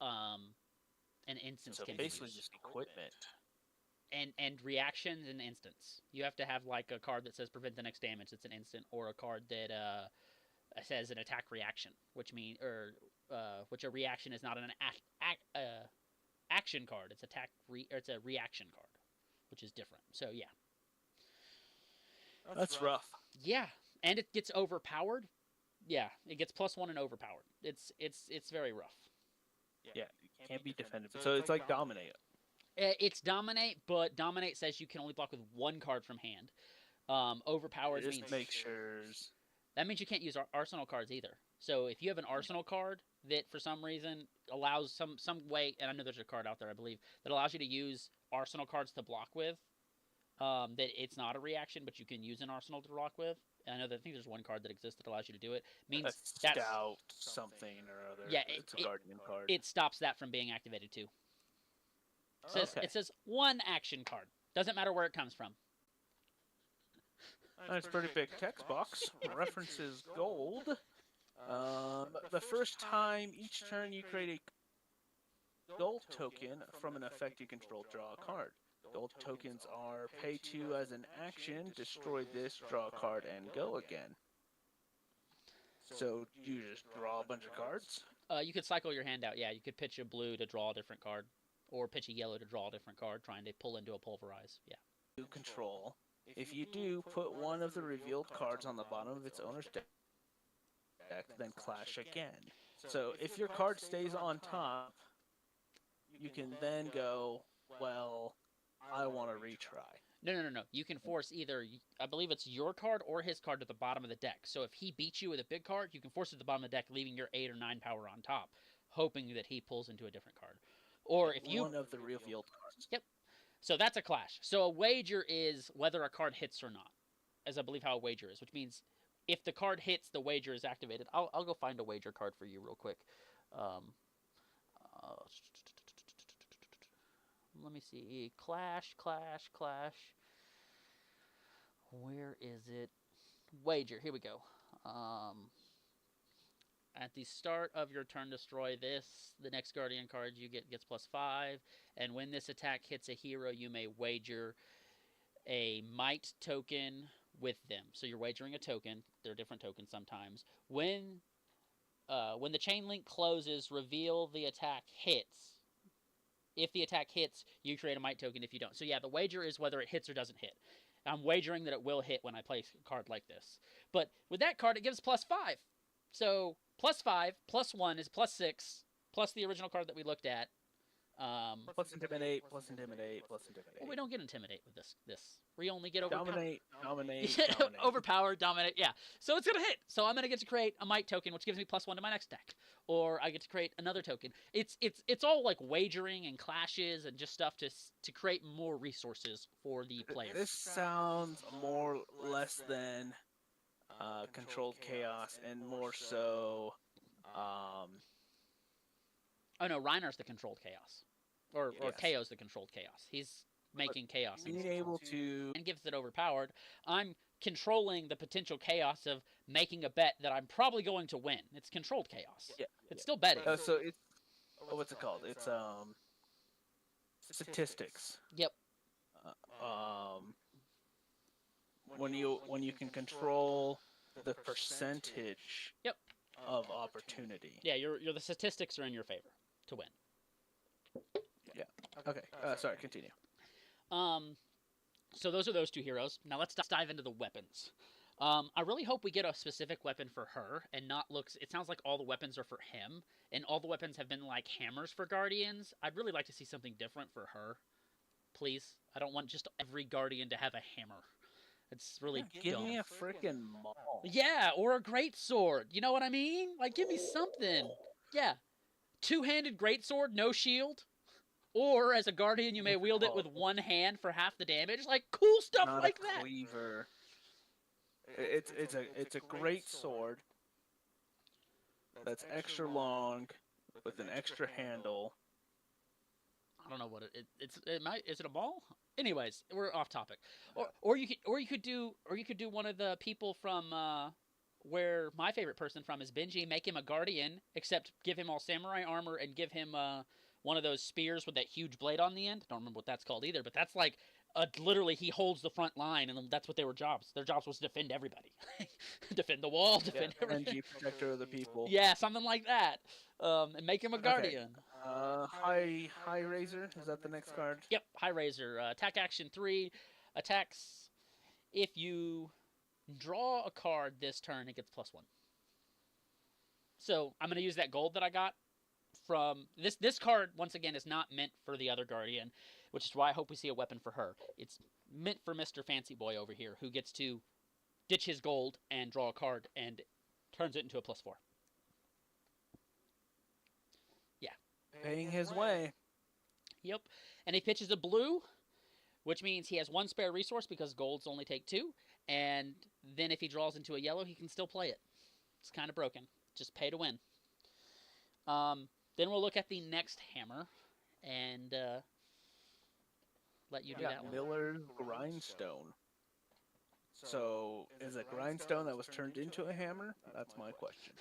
And instants So can be basically used. just equipment. And reactions and instants. You have to have like a card that says prevent the next damage. That's an instant, or a card that says an attack reaction, which which a reaction is not an action card. It's it's a reaction card, which is different. So yeah. That's rough. Yeah, and it gets overpowered. Yeah, it gets +1 and overpowered. It's very rough. Yeah, it can't be defended. So it's like dominate. It's dominate, but dominate says you can only block with one card from hand. Overpowered Just means make sure. that means you can't use arsenal cards either. So if you have an arsenal card that for some reason allows some way, and I know there's a card out there I believe that allows you to use arsenal cards to block with, that it's not a reaction, but you can use an arsenal to block with. And I know that I think there's one card that exists that allows you to do it. Means A scout something or other. Yeah, it's a guardian card. It stops that from being activated too. It says one action card. Doesn't matter where it comes from. That's a pretty big text box. References gold. The first time each turn you create a gold token from an effect you control, draw a card. Gold tokens are pay 2 as an action, destroy this, draw a card, and go again. So you just draw a bunch of cards? You could cycle your hand out. Yeah, you could pitch a blue to draw a different card, or pitch a yellow to draw a different card, trying to pull into a pulverize. Yeah. You control. If you do, put one of the revealed cards on the bottom of its owner's deck, then clash again. So if your card stays on top, you can then go, well, I want to retry. No. You can force either, I believe it's your card or his card to the bottom of the deck. So if he beats you with a big card, you can force it to the bottom of the deck, leaving your 8 or 9 power on top, hoping that he pulls into a different card. Or if you... One of the revealed cards. Yep. So that's a clash. So a wager is whether a card hits or not, as I believe how a wager is, which means if the card hits, the wager is activated. I'll go find a wager card for you real quick. Let me see. Clash. Where is it? Wager. Here we go. At the start of your turn, destroy this. The next Guardian card you get gets +5. And when this attack hits a hero, you may wager a might token with them. So you're wagering a token. They're different tokens sometimes. When the chain link closes, reveal the attack hits. If the attack hits, you create a might token. If you don't. So yeah, the wager is whether it hits or doesn't hit. I'm wagering that it will hit when I play a card like this. But with that card, it gives +5. So +5, +1 is +6, plus the original card that we looked at. Plus intimidate, plus intimidate, plus intimidate. Well, we don't get intimidate with this. We only get overpower. Dominate. Overpower, dominate, yeah. So it's gonna hit. So I'm gonna get to create a might token, which gives me +1 to my next deck, or I get to create another token. It's all like wagering and clashes and just stuff to create more resources for the players. This sounds more less than controlled chaos and more so. Oh no, Reiner's the controlled chaos, or Yes. Teo's the controlled chaos. He's making chaos Being able to and gives it overpowered. I'm controlling the potential chaos of making a bet that I'm probably going to win. It's controlled chaos. Yeah. It's still betting. So it's what's it called? It's statistics. Yep. When you can control the percentage. Yep. Of opportunity. Yeah, your the statistics are in your favor to win. Yeah. Okay. Sorry. Continue. So those are those two heroes. Now let's dive into the weapons. I really hope we get a specific weapon for her and not looks. It sounds like all the weapons are for him, and all the weapons have been like hammers for guardians. I'd really like to see something different for her, please. I don't want just every guardian to have a hammer. It's really give dumb. me a freaking maul. Yeah, or a great sword. You know what I mean? Like, give me something. Yeah, two-handed great sword, no shield. Or as a guardian, you may wield it with one hand for half the damage. Like cool stuff Not like a that. Cleaver. It's a great sword that's extra long with an extra handle. I don't know what it might. Is it a ball? Anyways, we're off topic. Or you could do one of the people from where my favorite person from is Benji. Make him a guardian, except give him all samurai armor and give him one of those spears with that huge blade on the end. I don't remember what that's called either, but that's like literally he holds the front line, and that's what their jobs. Their jobs was to defend everybody, defend the wall, defend everything. Benji, protector of the people. Yeah, something like that. And make him a guardian. Okay. High Razor, is that the next card? Yep, High Razor. Attack action 3. Attacks if you draw a card this turn, it gets +1. So I'm going to use that gold that I got from this card. Once again, is not meant for the other guardian, which is why I hope we see a weapon for her. It's meant for Mr. Fancy Boy over here, who gets to ditch his gold and draw a card and turns it into a +4. Yeah. Paying his way. Yep. And he pitches a blue, which means he has 1 spare resource because golds only take 2. And then if he draws into a yellow, he can still play it. It's kind of broken. Just pay to win. Then we'll look at the next hammer and let you do that one. Miller's Grindstone. So, is a grindstone that was turned into a hammer? That's my question.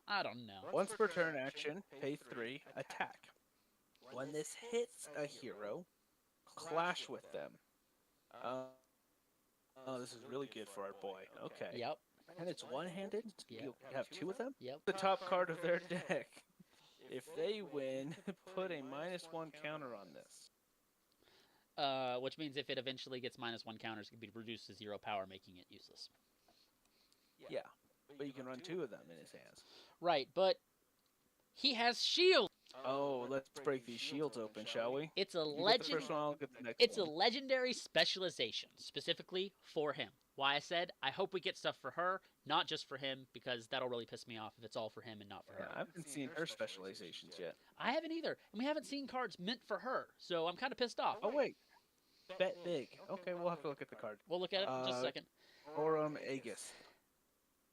I don't know. Once per turn action, pay 3, attack. When this hits a hero, clash with them. Oh, this is really good for our boy. Okay. Yep. And it's one-handed? Yep. You have 2 of them? Yep. The top card of their deck. If they win, put a -1 counter on this. Which means if it eventually gets -1 counters, it can be reduced to 0 power, making it useless. Yeah, but you can run 2 of them in his hands. Right, but he has shield. Oh, let's break these shields open, shall we? It's a legendary specialization, specifically for him. Why I said I hope we get stuff for her, not just for him, because that'll really piss me off if it's all for him and not for her. I haven't seen her specializations yet. I haven't either, and we haven't seen cards meant for her, so I'm kind of pissed off. Oh wait, bet big. Okay, we'll have to look at the card. We'll look at it in just a second. Aurum Aegis.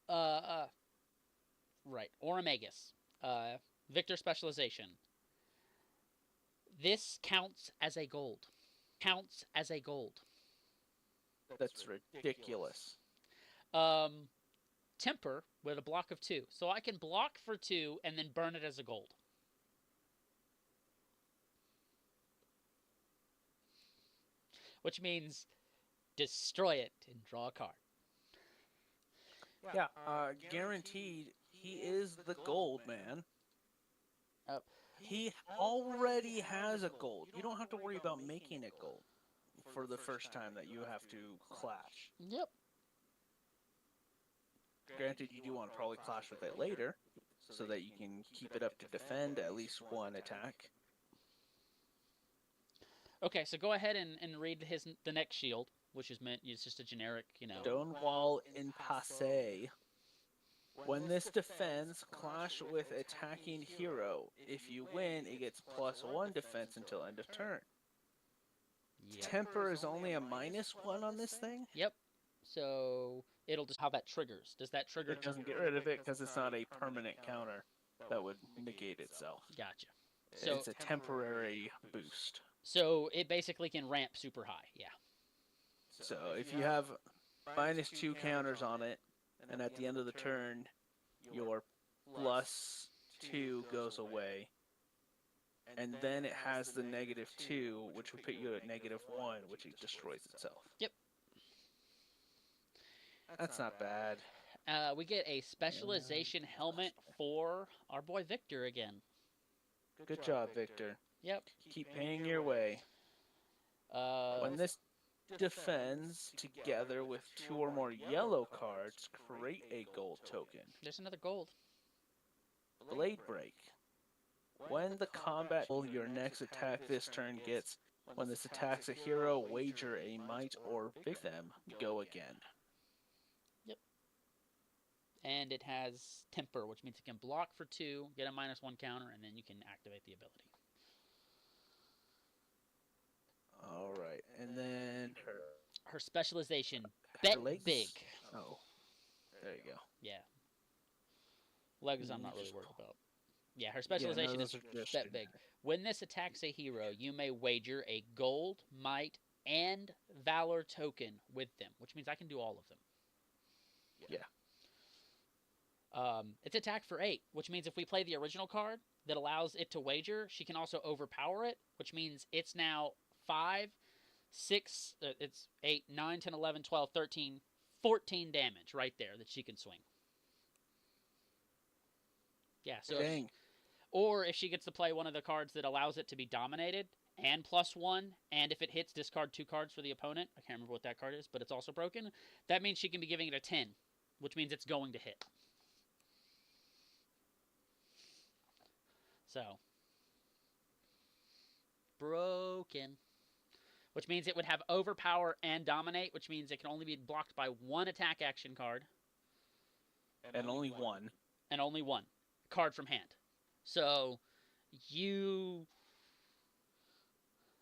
Right, Aurum Aegis. Victor specialization. This counts as a gold. Counts as a gold. That's ridiculous. Temper with a block of 2. So I can block for 2 and then burn it as a gold. Which means destroy it and draw a card. Yeah, guaranteed he is the gold man. He already has a gold. You don't have to worry about making it gold for the first time that you have to clash. Yep. Granted, you do want to probably clash with it later, so that you can keep it up to defend at least 1 attack. Okay, so go ahead and read the next shield, which is meant it's just a generic, Stonewall Impasse. When this defends, clash with attacking hero. If you win, it gets +1 defense until end of turn. Yep. Temper is only a -1 on this thing? Yep. So it'll just how that triggers. Does that trigger? It doesn't get rid of it because it's not a permanent counter that would negate itself. Gotcha. So It's a temporary boost. so it basically can ramp super high. Yeah. So if you have -2 counters on it, and at the end of the turn, your +2 goes away, and then it has the -2, which would put you at -1, which it destroys itself. Yep. That's not bad. We get a specialization helmet for our boy Victor again. Good job, Victor. Yep. Keep paying your way. When this defends together with 2 or more yellow cards, create a gold token. There's another gold. Blade Break. When the combat your next attack this turn gets, when this attacks a hero, wager a might or pick them, go again. Yep. And it has temper, which means it can block for 2, get a -1 counter, and then you can activate the ability. Alright, and then her specialization, bet big. Oh, there you go. Yeah. Legs I'm not really worried about. Yeah, her specialization is bet big. When this attacks a hero, you may wager a gold, might, and valor token with them, which means I can do all of them. Yeah. It's attack for 8, which means if we play the original card that allows it to wager, she can also overpower it, which means it's now 5, 6, it's 8, 9, 10, 11, 12, 13, 14 damage right there that she can swing. Yeah, so Dang. Or if she gets to play one of the cards that allows it to be dominated and +1, and if it hits, discard 2 cards for the opponent. I can't remember what that card is, but it's also broken. That means she can be giving it a 10, which means it's going to hit. So, broken. Which means it would have overpower and dominate, which means it can only be blocked by 1 attack action card. And only 1. And only 1 card from hand. So,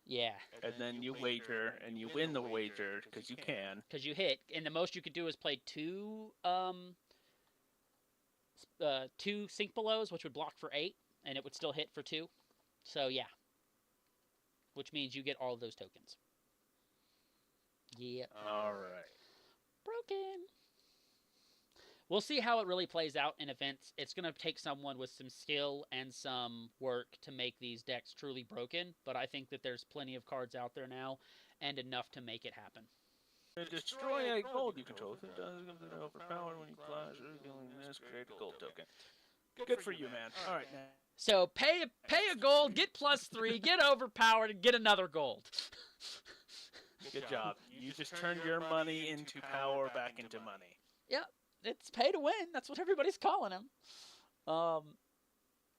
yeah. And then you wager, and you win the wager, because you can. Because you hit, and the most you could do is play 2 Sink Belows, which would block for 8, and it would still hit for 2. So, yeah. Which means you get all of those tokens. Yeah. Alright. Broken. We'll see how it really plays out in events. It's going to take someone with some skill and some work to make these decks truly broken, but I think that there's plenty of cards out there now and enough to make it happen. Destroy a gold you control. If it does, it becomes overpowered when you flash or killing this, create a gold token. Good for you, man. Alright, now. So pay a gold, get +3, get overpowered, and get another gold. Good job. You just turned your money into power back into money. Yep. It's pay to win. That's what everybody's calling him.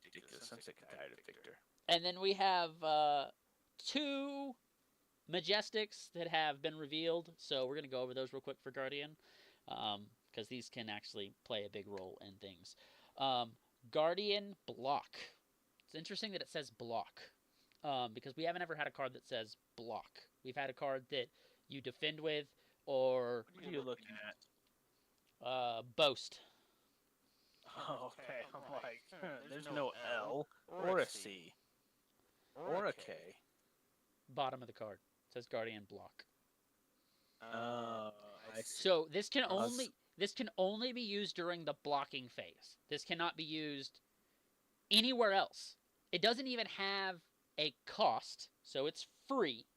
Ridiculous. I'm sick and tired of Victor. And then we have 2 Majestics that have been revealed. So we're going to go over those real quick for Guardian. Because these can actually play a big role in things. Guardian Block. It's interesting that it says block. Because we haven't ever had a card that says block. We've had a card that you defend with or... What are you looking at? Boast. Oh, okay, I'm like, there's no L, or a C, or a K. Bottom of the card. It says Guardian Block. I see. So this can only be used during the blocking phase. This cannot be used anywhere else. It doesn't even have a cost, so it's free.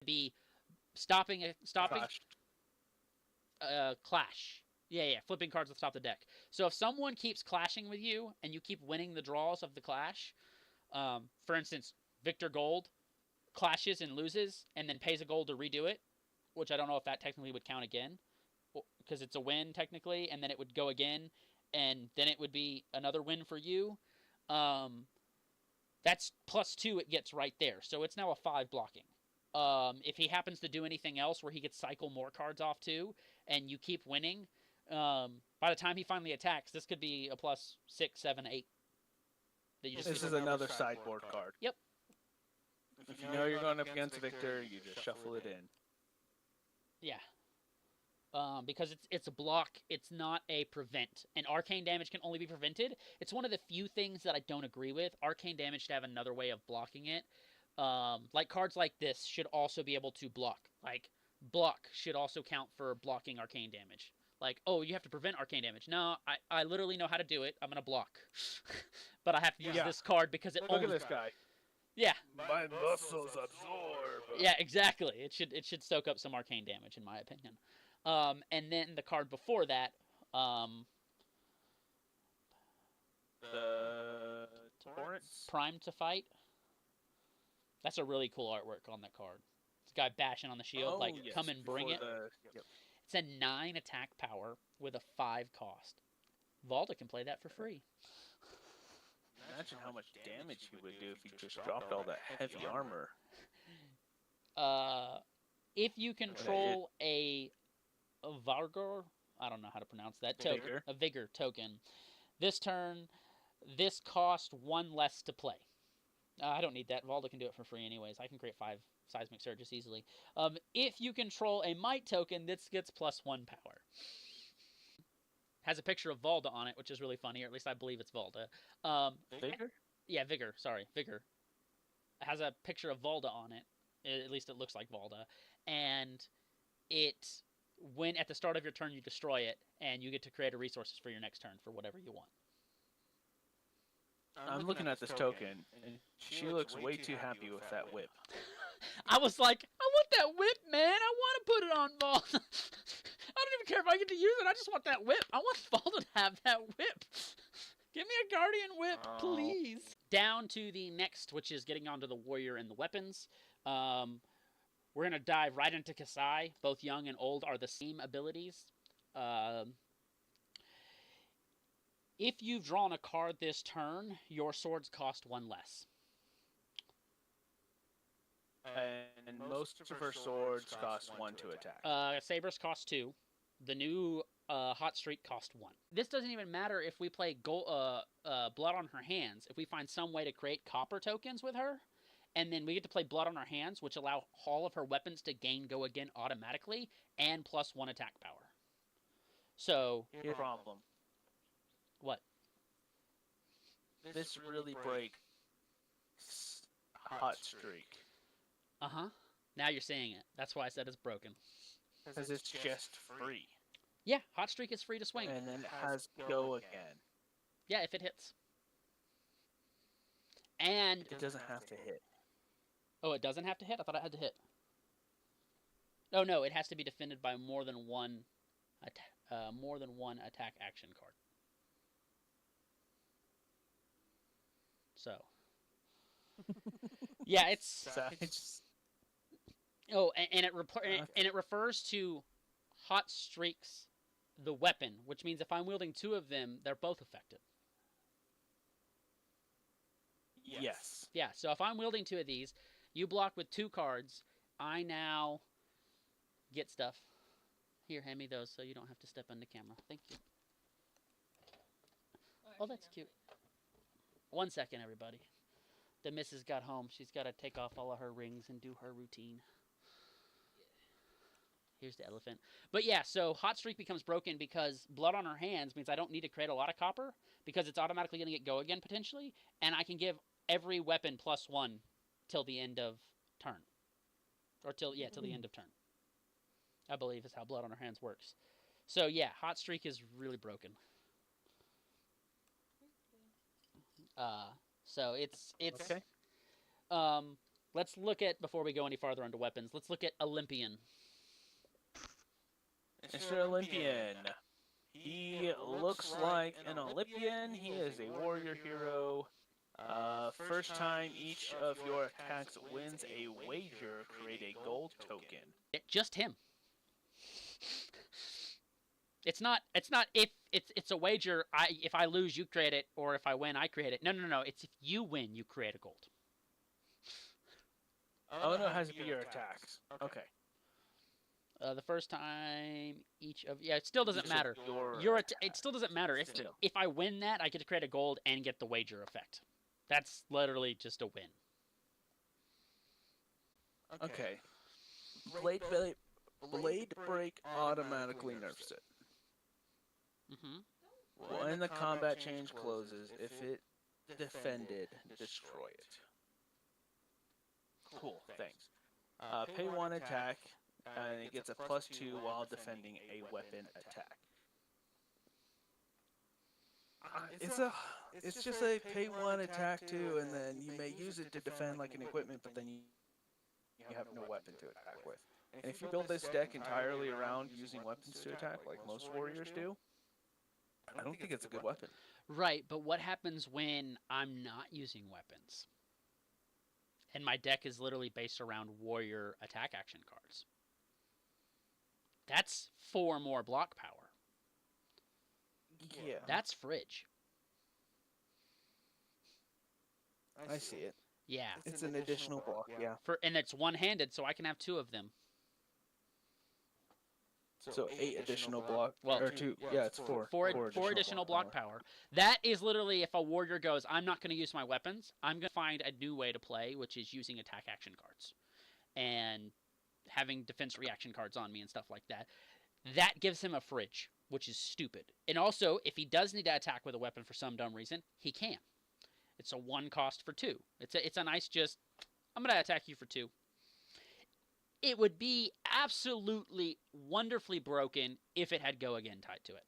Be stopping clash. Yeah, flipping cards at the top of the deck. So if someone keeps clashing with you and you keep winning the draws of the clash, for instance, Victor Gold clashes and loses and then pays a gold to redo it, which I don't know if that technically would count again, because it's a win technically, and then it would go again, and then it would be another win for you. That's +2 it gets right there. So it's now a 5 blocking. If he happens to do anything else where he could cycle more cards off too, and you keep winning, by the time he finally attacks, this could be a +6, 7, 8. That you just This is another sideboard card. Yep. If you know you're going up against Victor, you just shuffle it in. Yeah. Because it's a block, it's not a prevent. And arcane damage can only be prevented. It's one of the few things that I don't agree with. Arcane damage should have another way of blocking it. Like cards like this should also be able to block. Like block should also count for blocking arcane damage. Like, oh, you have to prevent arcane damage. No, I literally know how to do it. I'm gonna block. But I have to use this card because it Look only... at this guy. Yeah. My muscles absorb. Yeah, exactly. It should soak up some arcane damage, in my opinion. And then the card before that, the Torrents? Primed to Fight. That's a really cool artwork on that card. This guy bashing on the shield, come and bring it. It's a 9 attack power with a 5 cost. Valda can play that for free. Imagine how much damage he would do if he just dropped all that heavy armor. If you control a Vargor, I don't know how to pronounce that, a Vigor token, this turn, this cost 1 less to play. I don't need that. Valda can do it for free anyways. I can create 5 Seismic Surges easily. If you control a Might token, this gets +1 power. Has a picture of Valda on it, which is really funny, or at least I believe it's Valda. Vigor? Yeah, Vigor. Sorry, Vigor. It has a picture of Valda on it. At least it looks like Valda. And when at the start of your turn you destroy it, and you get to create a resources for your next turn for whatever you want. I'm looking at this token, and she looks way too happy with that whip. I was like, I want that whip, man. I want to put it on Valda. I don't even care if I get to use it. I just want that whip. I want Valda to have that whip. Give me a Guardian whip, please. Down to the next, which is getting onto the warrior and the weapons. We're going to dive right into Kasai. Both young and old are the same abilities. If you've drawn a card this turn, your swords cost 1 less. And most of her swords cost 1 to attack. Sabers cost 2. The new Hot Streak cost 1. This doesn't even matter if we play Blood on Her Hands. If we find some way to create copper tokens with her, and then we get to play Blood on Her Hands, which allow all of her weapons to gain Go Again automatically, and +1 attack power. So... Here's a problem. What? This really breaks Hot Streak. Uh-huh. Now you're saying it. That's why I said it's broken. Because it's just free. Yeah, Hot Streak is free to swing. And then it has Go Again. Yeah, if it hits. And... It doesn't have to hit. Oh, it doesn't have to hit? I thought it had to hit. Oh, no, it has to be defended by more than one attack action card. So... Yeah, it's... Oh, and it refers to Hot Streaks, the weapon, which means if I'm wielding 2 of them, they're both affected. Yes. Yeah, so if I'm wielding 2 of these, you block with 2 cards, I now get stuff. Here, hand me those so you don't have to step on the camera. Thank you. Oh, that's cute. 1 second, everybody. The missus got home. She's got to take off all of her rings and do her routine. Here's the elephant. But yeah, so Hot Streak becomes broken because Blood on Her Hands means I don't need to create a lot of copper because it's automatically going to get Go Again potentially, and I can give every weapon +1 till the end of turn. Or till the end of turn. I believe is how Blood on Her Hands works. So yeah, Hot Streak is really broken. So it's okay. Let's look at, before we go any farther into weapons, let's look at Olympian. Mr. Olympian. He looks like an Olympian. He is a warrior hero. First time each of your attacks wins a wager, create a gold token. Just him. It's not if it's a wager. If I lose, you create it, or if I win, I create it. No. It's if you win, you create a gold. Oh no, it has to be your attacks. Okay. The first time it still doesn't matter. It still doesn't matter if I win that, I get to create a gold and get the wager effect. That's literally just a win. Okay. Blade break automatically nerfs it. When the combat change closes, if it defended, destroy it. Cool, thanks. Pay 1 attack, and it gets a +2 while defending a weapon attack. It's just a pay 1 attack too, and then you may use it to defend like an equipment, but then you have no weapon to attack with. And if you build this deck entirely around using weapons to attack, like most warriors do, I don't think it's a good weapon. Right, but what happens when I'm not using weapons? And my deck is literally based around warrior attack action cards. That's 4 more block power. Yeah. That's fridge. I see it. Yeah. It's an additional block, yeah. And it's one-handed, so I can have 2 of them. So 8 additional block, or 2, yeah, it's 4. 4 additional block power. That is literally if a warrior goes, I'm not going to use my weapons, I'm going to find a new way to play, which is using attack action cards. And having defense reaction cards on me and stuff like that. That gives him a fridge, which is stupid. And also, if he does need to attack with a weapon for some dumb reason, he can. It's a 1 cost for 2. It's a nice just, I'm going to attack you for 2. It would be absolutely wonderfully broken if it had go again tied to it.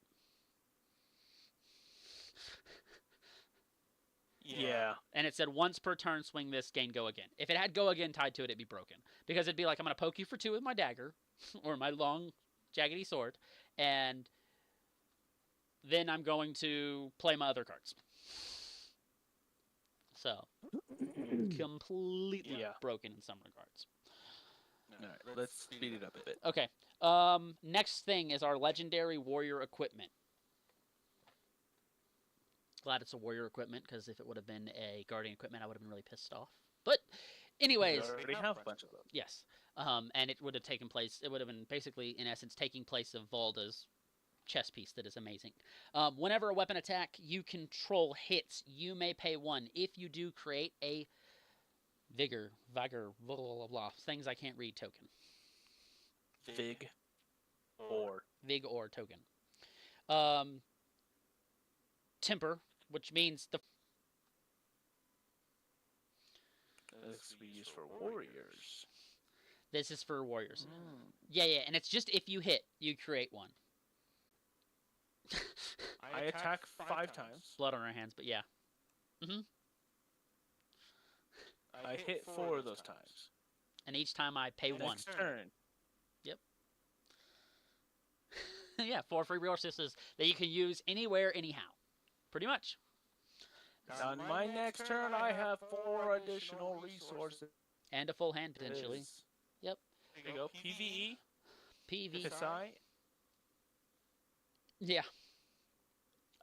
Yeah. And it said once per turn swing this, gain go again. If it had go again tied to it, it'd be broken. Because it'd be like, I'm going to poke you for 2 with my dagger, or my long, jaggedy sword, and then I'm going to play my other cards. So, completely broken in some regards. Alright, let's speed it up a bit. Okay. Next thing is our legendary warrior equipment. Glad it's a warrior equipment, because if it would have been a guardian equipment, I would have been really pissed off. But, anyways. We already have a bunch of them. Yes. And it would have taken place, it would have been basically, in essence, taking place of Valda's chess piece that is amazing. Whenever a weapon attack you control hits, you may pay 1. If you do, create a vigor, blah, blah, blah, things I can't read token. Vig or token. Temper, which means the... This will be used for warriors. This is for warriors. Yeah, and it's just if you hit, you create 1. I attack 5 times. Blood on our hands, but yeah. I hit 4 of those times. And each time I pay 1. Next turn. Yep. Yeah, 4 free resources that you can use anywhere, anyhow. Pretty much. On my next turn, I have 4 additional resources. And a full hand, potentially. Yep. There you go. PvE. Kasai. Yeah.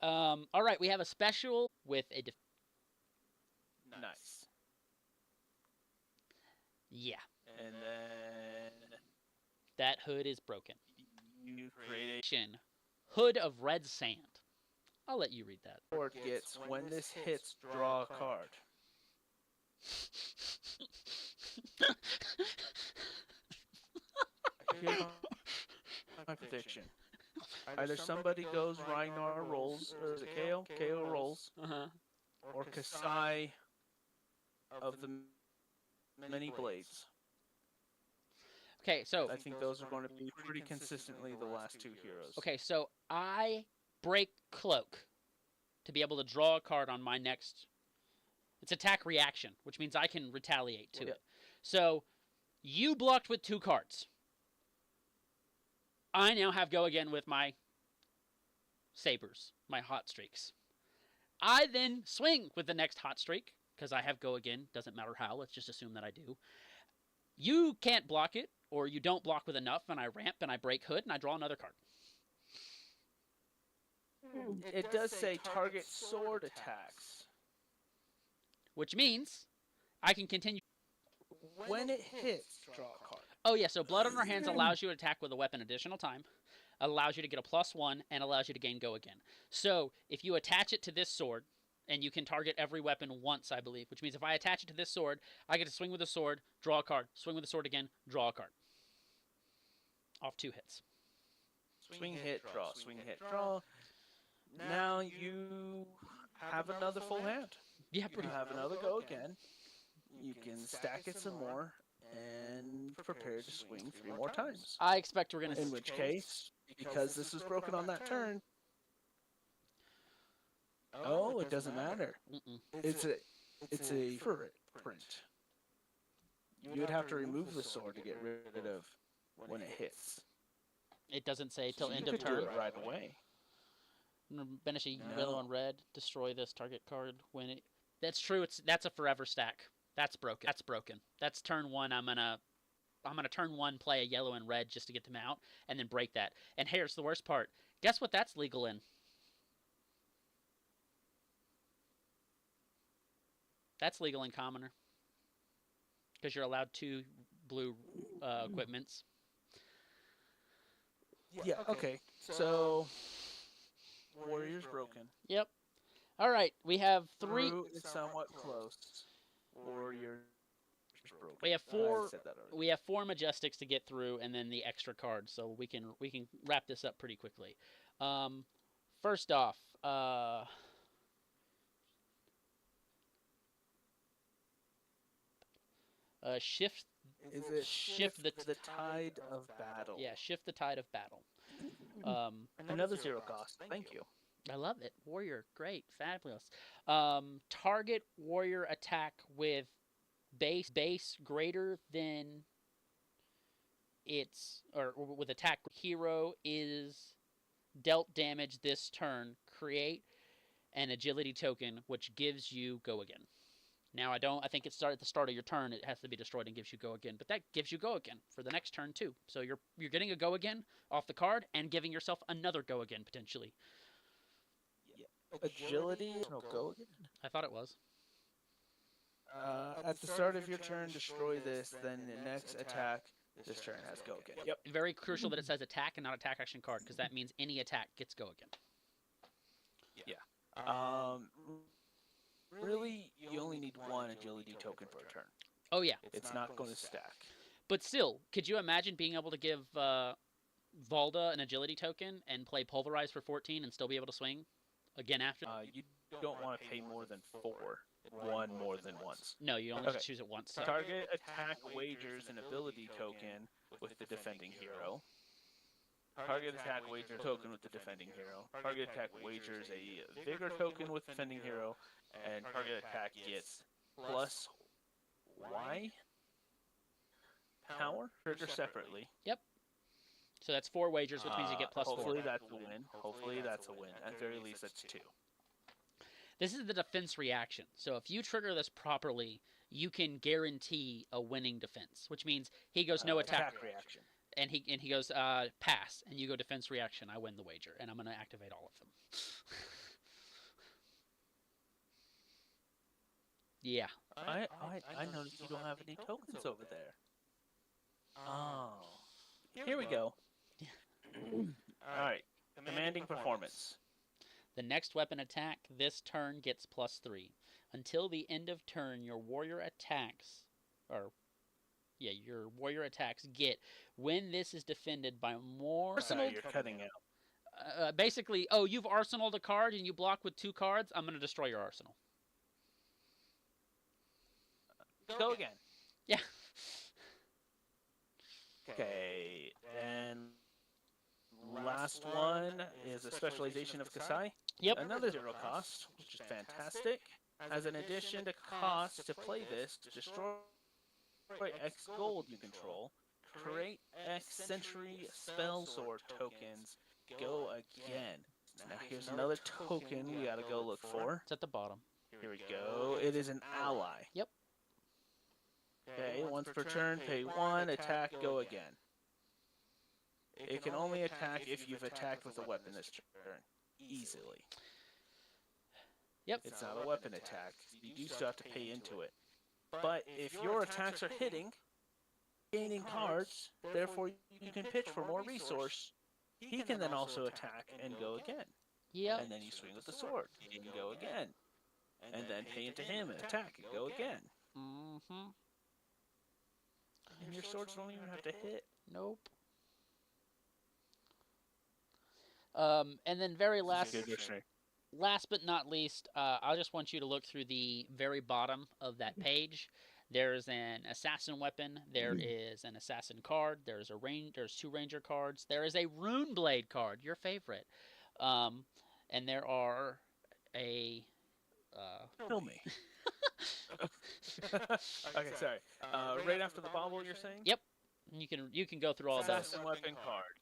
Alright, we have a special with a... Nice. Yeah. And then... That hood is broken. You create a... Hood of Red Sand. I'll let you read that. Or gets, when this hits, draw a card. Here's my prediction. Either somebody goes Ragnar rolls, or is it KO? KO rolls. Or Kasai of the many blades. Okay, so... I think those are going to be pretty consistently the last 2 heroes. Okay, so I break Cloak to be able to draw a card on my next... It's attack reaction, which means I can retaliate to it. So, you blocked with 2 cards. I now have go again with my sabers, my hot streaks. I then swing with the next hot streak, because I have go again. Doesn't matter how, let's just assume that I do. You can't block it, or you don't block with enough, and I ramp and I break hood, and I draw another card. It does say target sword attacks. which means I can continue. When it hits, draw a card. Oh yeah, so Blood on Our Hands allows you to attack with a weapon additional time, allows you to get a +1, and allows you to gain Go Again. So if you attach it to this sword, and you can target every weapon once, I believe, which means if I attach it to this sword, I get to swing with the sword, draw a card, swing with the sword again, draw a card. Off 2 hits. Swing, hit, draw. Swing, hit, draw. Now you have another full hand. Yeah, You have another go again. You can stack it some more and prepare to swing 3 more times. I expect we're going to. In which case, because this was broken on that turn, oh, it doesn't matter. Mm-mm. It's a print. You'd have to remove the sword to get rid of when it hits. It doesn't say till So end you of could do turn. it right away. Banish a No. yellow and red. Destroy this target card when it. That's true. That's a forever stack. That's broken. That's broken. That's turn 1. I'm gonna turn 1 play a yellow and red just to get them out, and then break that. And here's the worst part. Guess what that's legal in? That's legal in Commoner. Because you're allowed 2 blue equipments. Yeah, okay. So, Warrior's broken. Yep. All right, we have 3. Brew is somewhat close. Warrior's broken. We have I 4. said that already. We have 4 Majestics to get through, and then the extra card, so we can wrap this up pretty quickly. First off, shift. Is it shift the tide of battle? Yeah, shift the tide of battle. Another 0 cost. Thank you. I love it. Warrior, great, fabulous. Target warrior attack with base greater than its, or with attack hero is dealt damage this turn. Create an agility token which gives you Go Again. Now I think it started at the start of your turn. It has to be destroyed and gives you Go Again, but that gives you Go Again for the next turn too. So you're getting a Go Again off the card and giving yourself another Go Again potentially. Agility? No, Go Again? I thought it was. At the start of your turn, destroy this, then the next attack, this turn has Go Again. Yep. Very crucial that it says attack and not attack action card, because that means any attack gets Go Again. Yeah. Really, you only need 1 agility token per turn. Oh yeah. It's not going to stack. But still, could you imagine being able to give Valda an agility token and play Pulverize for 14 and still be able to swing again after? You don't want to pay more than 4. 1 more than once. No, you only choose it once. So. Target attack wagers an ability token with the defending hero. Target attack wager token with the defending hero. Target attack wagers a vigor token with defending hero. And target attack gets plus Y power trigger separately. Yep. So that's 4 wagers, which means you get plus 4. Hopefully that's a win. Hopefully that's a win. At very least, that's 2. This is the defense reaction. So if you trigger this properly, you can guarantee a winning defense, which means he goes no attack reaction. And he goes pass, and you go defense reaction. I win the wager, and I'm going to activate all of them. Yeah. I noticed you don't have any tokens over there. Oh. Here we go. Alright. Commanding performance. The next weapon attack this turn gets plus 3. Until the end of turn, your warrior attacks get when this is defended by more arsenal. Sorry, you're cutting out. Basically, you've arsenaled a card and you block with 2 cards, I'm going to destroy your arsenal. Go again. Yeah. Okay, and last one is a specialization of Kasai. Yep. Another 0 cost, which is fantastic. As an addition to cost to play this, destroy X gold you control, create X century spell sword tokens, go again. Now here's another token we gotta go look for. It's at the bottom. Here we go. It is an ally. Yep. Okay, once per turn, pay 1, attack, go again. It can only attack if you've attacked with a weapon this turn. easily. Yep. It's not a weapon attack. You do still have to pay into it. But if your attacks are hitting, gaining cards, therefore you can pitch for more resource, he can then also attack and go again. Yep. And then you swing with the sword and go again. And then pay into him and attack and go again. Mm-hmm. And your swords don't even have to hit. Nope. And then very last but not least, I just want you to look through the very bottom of that page. There's an assassin weapon. There is an assassin card. There's two ranger cards. There is a rune blade card, your favorite. And there are a. Kill me. Okay, sorry. Right after the bauble, you're saying? Yep. You can go through all assassin those. weapon card.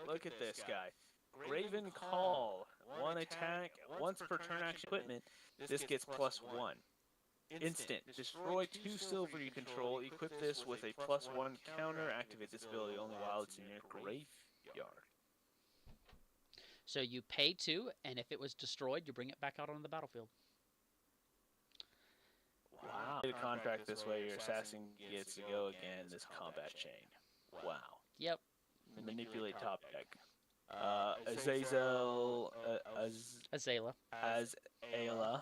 Look at this guy. Graven Call. One attack, once per turn action equipment. This gets +1. Instant. Destroy 2 silver you control. Equip this with a +1 counter. Activate this ability only while it's in your graveyard. So you pay 2, and if it was destroyed, you bring it back out on the battlefield. Wow. The contract this way, your assassin gets to go again this combat chain. Wow. Yep. Manipulate top deck. Azazel, Azala. Azala.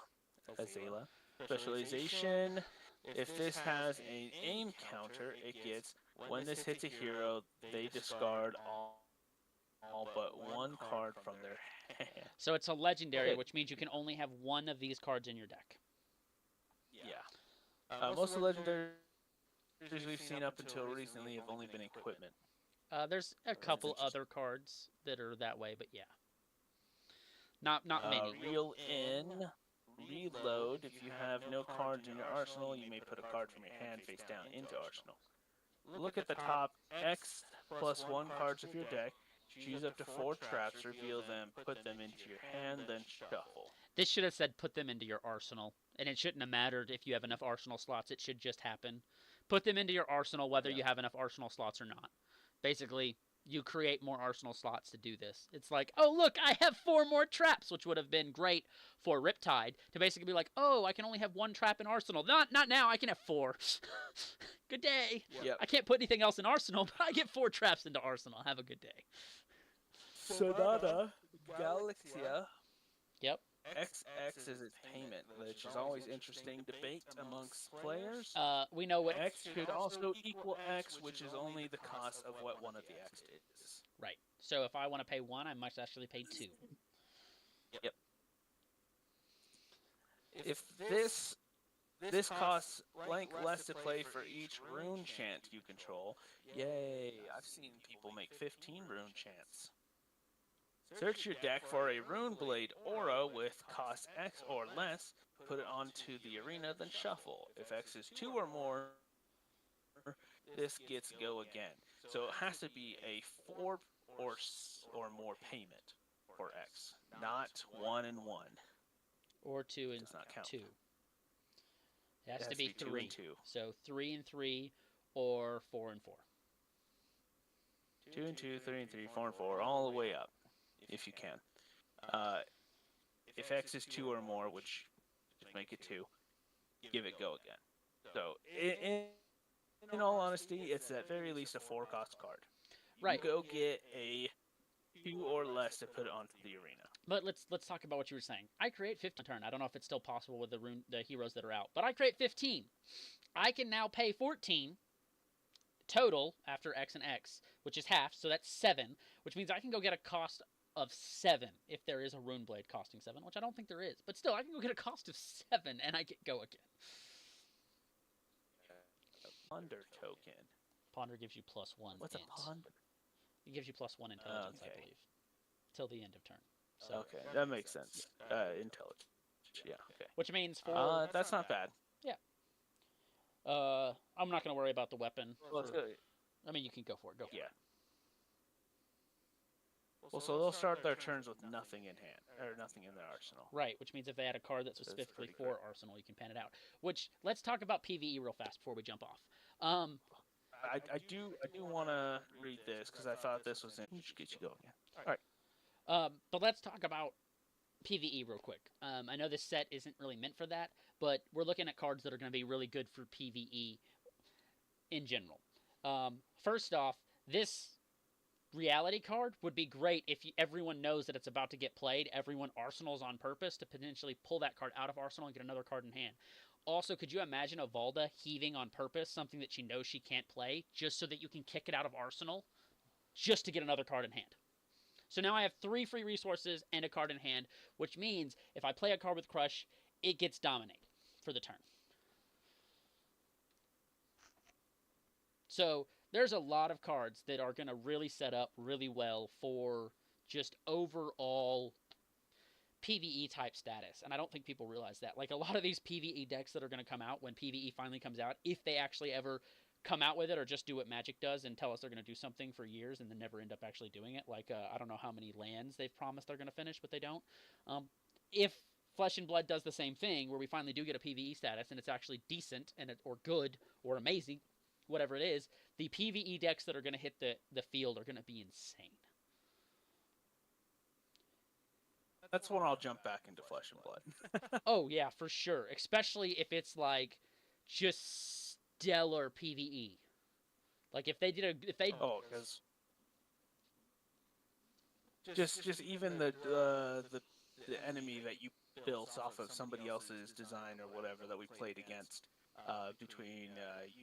Specialization. If this has an aim counter, it gets, when this hits a hero, they discard all but 1 card from their hand. So it's a legendary, which means you can only have 1 of these cards in your deck. Yeah. Most of the legendaries we've seen up until recently have only been equipment. There's a couple other cards that are that way, but yeah. Not many. Reel in, reload. If you have no cards in your arsenal, you may put a card from your hand face down into arsenal. Look at the top X +1 cards of your deck. Choose up to 4 traps, reveal them, put them into your hand, then shuffle. This should have said put them into your arsenal, and it shouldn't have mattered if you have enough arsenal slots. It should just happen. Put them into your arsenal whether you have enough arsenal slots or not. Basically, you create more arsenal slots to do this. It's like, oh, look, I have 4 more traps, which would have been great for Riptide, to basically be like, oh, I can only have 1 trap in arsenal. Not now, I can have 4. Good day. Yep. I can't put anything else in arsenal, but I get 4 traps into arsenal. Have a good day. Sonata, Galaxia. Yep. XX is its payment, which is always interesting debate amongst players. We know what X could also equal X, which is only the cost of what one of the X is. Right. So if I want to pay 1, I must actually pay 2. Yep. If this costs blank less to play for each rune chant you control, yay! I've seen people make 15 rune chants. Search your deck for a Rune Blade aura with cost X or less, put it onto the arena, then shuffle. If X is 2 or more, this gets go again. So it has to be a 4 or more payment for X, not 1 and 1. Or 2 and does not count. 2. It has to be 3. 2 and 2. So 3 and 3 or 4 and 4. 2 and 2, 3 and 3, 4 and 4, all the way up. If you can. If X is 2 or more, which just make it 2, give it go again. So, in all honesty, it's at very least a 4-cost card. Right. You go get a 2 or less to put it onto the arena. But let's talk about what you were saying. I create 15 turn. I don't know if it's still possible with the heroes that are out, but I create 15. I can now pay 14 total after X and X, which is half, so that's 7, which means I can go get a cost of 7 if there is a rune blade costing 7, which I don't think there is. But still, I can go get a cost of 7 and I get go again. Ponder token. Ponder gives you +1. What's a ponder? It gives you +1 intelligence, I believe, till the end of turn. So, okay, that makes sense. Intelligence. Yeah. Okay. Which means for that's not bad. Yeah. I'm not going to worry about the weapon. Well, I mean, you can go for it. Go for it. Well, so they'll start their turns with nothing in hand, or nothing in their arsenal. Right, which means if they had a card that's specifically for Arsenal, you can pan it out. Which, let's talk about PvE real fast before we jump off. I do want to read this, because I thought this was in. Just get you going again. All right. But let's talk about PVE real quick. I know this set isn't really meant for that, but we're looking at cards that are going to be really good for PVE in general. First off, this reality card would be great if everyone knows that it's about to get played. Everyone arsenals on purpose to potentially pull that card out of arsenal and get another card in hand. Also, could you imagine Avalda heaving on purpose something that she knows she can't play just so that you can kick it out of arsenal just to get another card in hand? So now I have 3 free resources and a card in hand, which means if I play a card with Crush, it gets dominated for the turn. So there's a lot of cards that are going to really set up really well for just overall PvE type status. And I don't think people realize that. Like a lot of these PvE decks that are going to come out when PvE finally comes out, if they actually ever come out with it or just do what Magic does and tell us they're going to do something for years and then never end up actually doing it. Like, I don't know how many lands they've promised they're going to finish, but they don't. If Flesh and Blood does the same thing, where we finally do get a PvE status and it's actually decent and or good or amazing, whatever it is, the PvE decks that are going to hit the field are going to be insane. That's when I'll jump back into Flesh and Blood. Oh yeah, for sure. Especially if it's like just stellar PvE. Like if they because just even the enemy that you built off of somebody else's design or whatever that we played against, between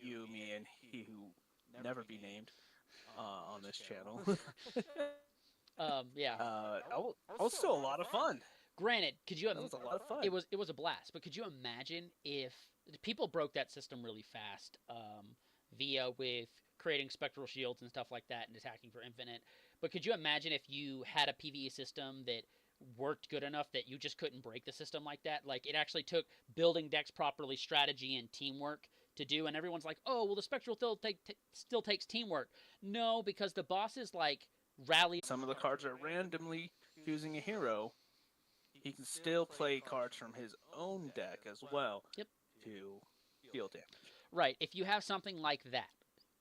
you, me, and he who never be named on this channel. Yeah. That was still a lot of fun. Granted, that was a lot of fun. It was a blast, but could you imagine if people broke that system really fast via with creating spectral shields and stuff like that and attacking for infinite? But could you imagine if you had a PvE system that worked good enough that you just couldn't break the system like that? Like it actually took building decks properly, strategy, and teamwork to do, and everyone's like, oh, well, the spectral still takes teamwork. No, because the bosses like rally. Some of the cards are randomly choosing a hero. He can still play cards from his own deck as well. Yep. To deal damage. Right. If you have something like that,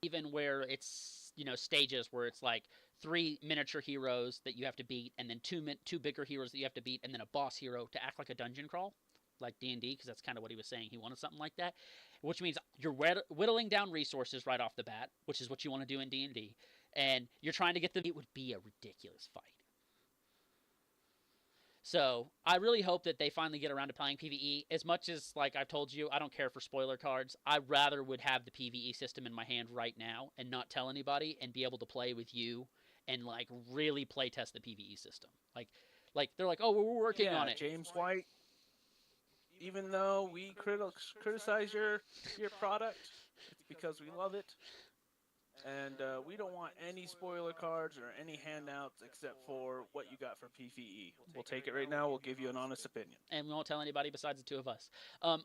even where it's stages where it's like 3 miniature heroes that you have to beat, and then two bigger heroes that you have to beat, and then a boss hero to act like a dungeon crawl, like D&D, because that's kind of what he was saying. He wanted something like that, which means you're whittling down resources right off the bat, which is what you want to do in D&D, and you're trying to get them. It would be a ridiculous fight. So I really hope that they finally get around to playing PvE. As much as, like I've told you, I don't care for spoiler cards. I rather would have the PvE system in my hand right now and not tell anybody and be able to play with you and like really play test the PvE system. Like they're like, oh, we're working on it. James White. Even though we criticize your product, it's because we love it. And we don't want any spoiler cards or any handouts except for what you got for PvE. We'll take it right now. We'll give you an honest opinion. And we won't tell anybody besides the two of us.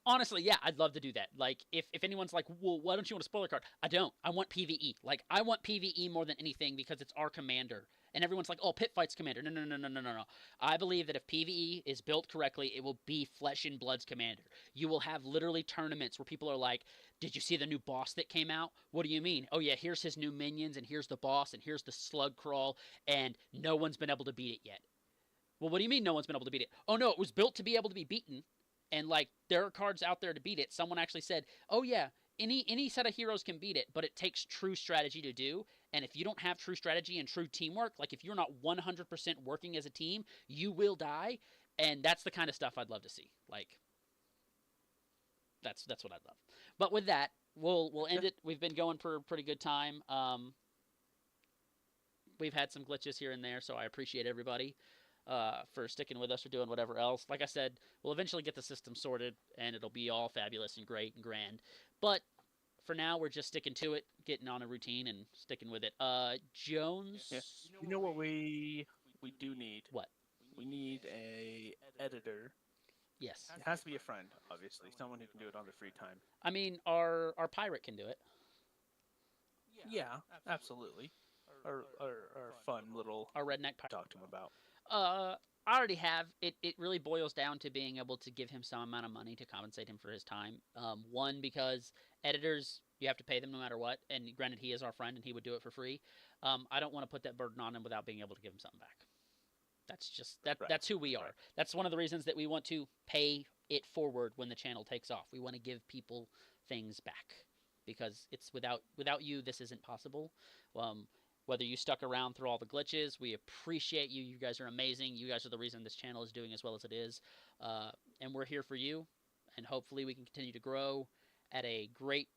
Honestly, yeah, I'd love to do that. Like, if anyone's like, well, why don't you want a spoiler card? I don't. I want PvE. Like, I want PvE more than anything because it's our commander. And everyone's like, oh, Pit Fight's commander. No. I believe that if PvE is built correctly, it will be Flesh and Blood's commander. You will have literally tournaments where people are like, did you see the new boss that came out? What do you mean? Oh, yeah, here's his new minions, and here's the boss, and here's the slug crawl, and no one's been able to beat it yet. Well, what do you mean no one's been able to beat it? Oh, no, it was built to be able to be beaten, and, like, there are cards out there to beat it. Someone actually said, oh, yeah, any set of heroes can beat it, but it takes true strategy to do, and if you don't have true strategy and true teamwork, like, if you're not 100% working as a team, you will die, and that's the kind of stuff I'd love to see. Like, that's what I'd love. But with that, we'll end it. We've been going for a pretty good time. We've had some glitches here and there, so I appreciate everybody for sticking with us or doing whatever else. Like I said, we'll eventually get the system sorted, and it'll be all fabulous and great and grand. But for now, we're just sticking to it, getting on a routine and sticking with it. Jones? Yeah. You know what we do need? What? We need a editor. Yes. It has to be a friend, obviously. Someone who can do it on their free time. I mean, our pirate can do it. Yeah, absolutely. Our fun little... Our redneck pirate. Talk to him about. I already have. It really boils down to being able to give him some amount of money to compensate him for his time. One, because editors, you have to pay them no matter what. And granted, he is our friend and he would do it for free. I don't want to put that burden on him without being able to give him something back. That's who we are. Right. That's one of the reasons that we want to pay it forward when the channel takes off. We want to give people things back because it's without you this isn't possible. Um, whether you stuck around through all the glitches, we appreciate you. You guys are amazing. You guys are the reason this channel is doing as well as it is, and we're here for you. And hopefully we can continue to grow at a great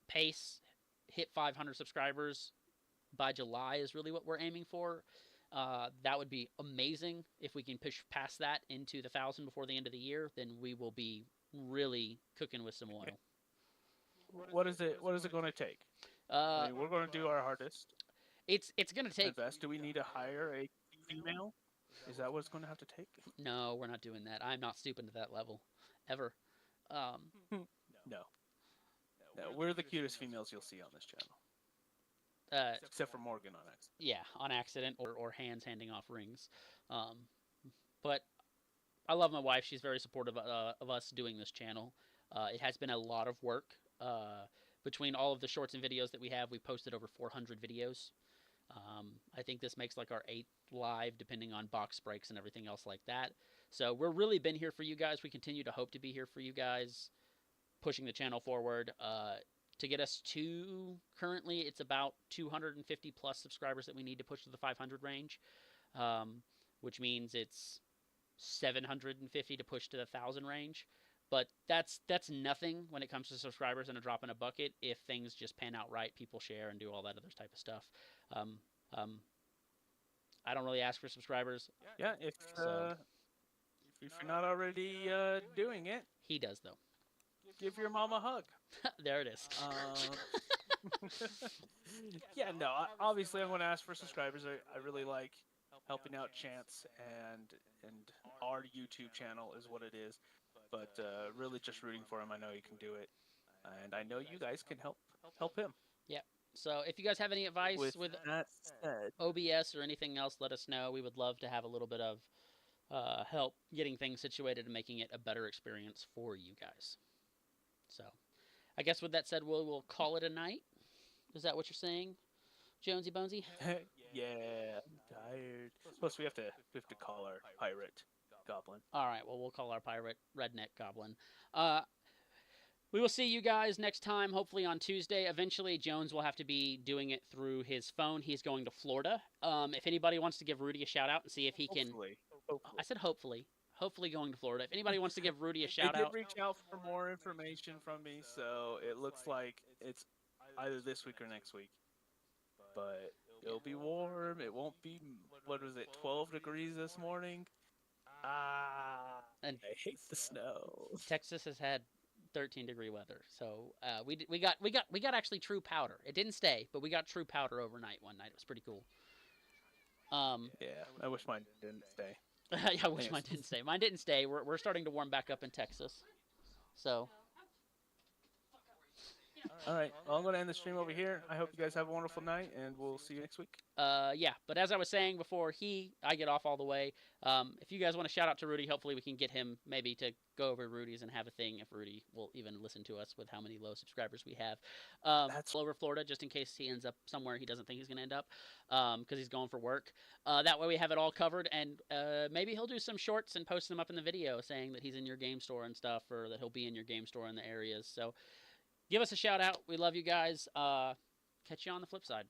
pace. Hit 500 subscribers by July is really what we're aiming for. That would be amazing if we can push past that into the 1,000 before the end of the year. Then we will be really cooking with some oil. What is it? What is it going to take? I Uh, mean, we're going to do our hardest it's gonna take. and best. Do we need to hire a female? Is that what it's going to have to take? No, we're not doing that. I'm not stooping to that level, ever. Um, No. No, we're the cutest females you'll see on this channel, uh, except for Morgan on X. yeah, on accident or hands handing off rings. Um, but I love my wife. She's very supportive of us doing this channel. It has been a lot of work. Between all of the shorts and videos that we have, we posted over 400 videos. I think this makes like our 8th live, depending on box breaks and everything else like that. So we're really been here for you guys. We continue to hope to be here for you guys, pushing the channel forward. To get us to currently, it's about 250 plus subscribers that we need to push to the 500 range, which means it's 750 to push to the 1,000 range. But that's nothing when it comes to subscribers and a drop in a bucket if things just pan out right, people share and do all that other type of stuff. Um, um, I don't really ask for subscribers. Yeah, So if you're not already doing it, he does though. give your mom a hug. There it is. Yeah, no, obviously I'm going to ask for subscribers. I really like helping out Chance and our YouTube channel is what it is. But really just rooting for him. I know he can do it. And I know you guys can help him. Yeah. So if you guys have any advice with that said, OBS or anything else, let us know. We would love to have a little bit of help getting things situated and making it a better experience for you guys. So I guess with that said, we'll call it a night. Is that what you're saying, Jonesy Bonesy? yeah, I'm tired. Plus we have to call our pirate goblin. All right. Well, we'll call our pirate redneck goblin. We will see you guys next time, hopefully on Tuesday. Eventually, Jones will have to be doing it through his phone. He's going to Florida. If anybody wants to give Rudy a shout out and see if he can. Hopefully. I said hopefully. Hopefully going to Florida. If anybody wants to give Rudy a They shout did out. reach out for more information from me, so it looks like it's either this week or next week. But it'll be warm. It won't be, what was it, 12 degrees this morning? And I hate the snow. Texas has had 13-degree weather, so we got actually true powder. It didn't stay, but we got true powder overnight one night. It was pretty cool. Yeah, I wish mine didn't stay. Yeah, I wish mine didn't stay. Mine didn't stay. We're starting to warm back up in Texas, so. All right, well, I'm going to end the stream over here. I hope you guys have a wonderful night, and we'll see you next week. Yeah, but as I was saying before, I get off all the way. If you guys want to shout out to Rudy, hopefully we can get him maybe to go over Rudy's and have a thing if Rudy will even listen to us with how many low subscribers we have. That's over Florida, just in case he ends up somewhere he doesn't think he's going to end up, because he's going for work. That way we have it all covered, and maybe he'll do some shorts and post them up in the video saying that he's in your game store and stuff, or that he'll be in your game store in the areas. So give us a shout out. We love you guys. Catch you on the flip side.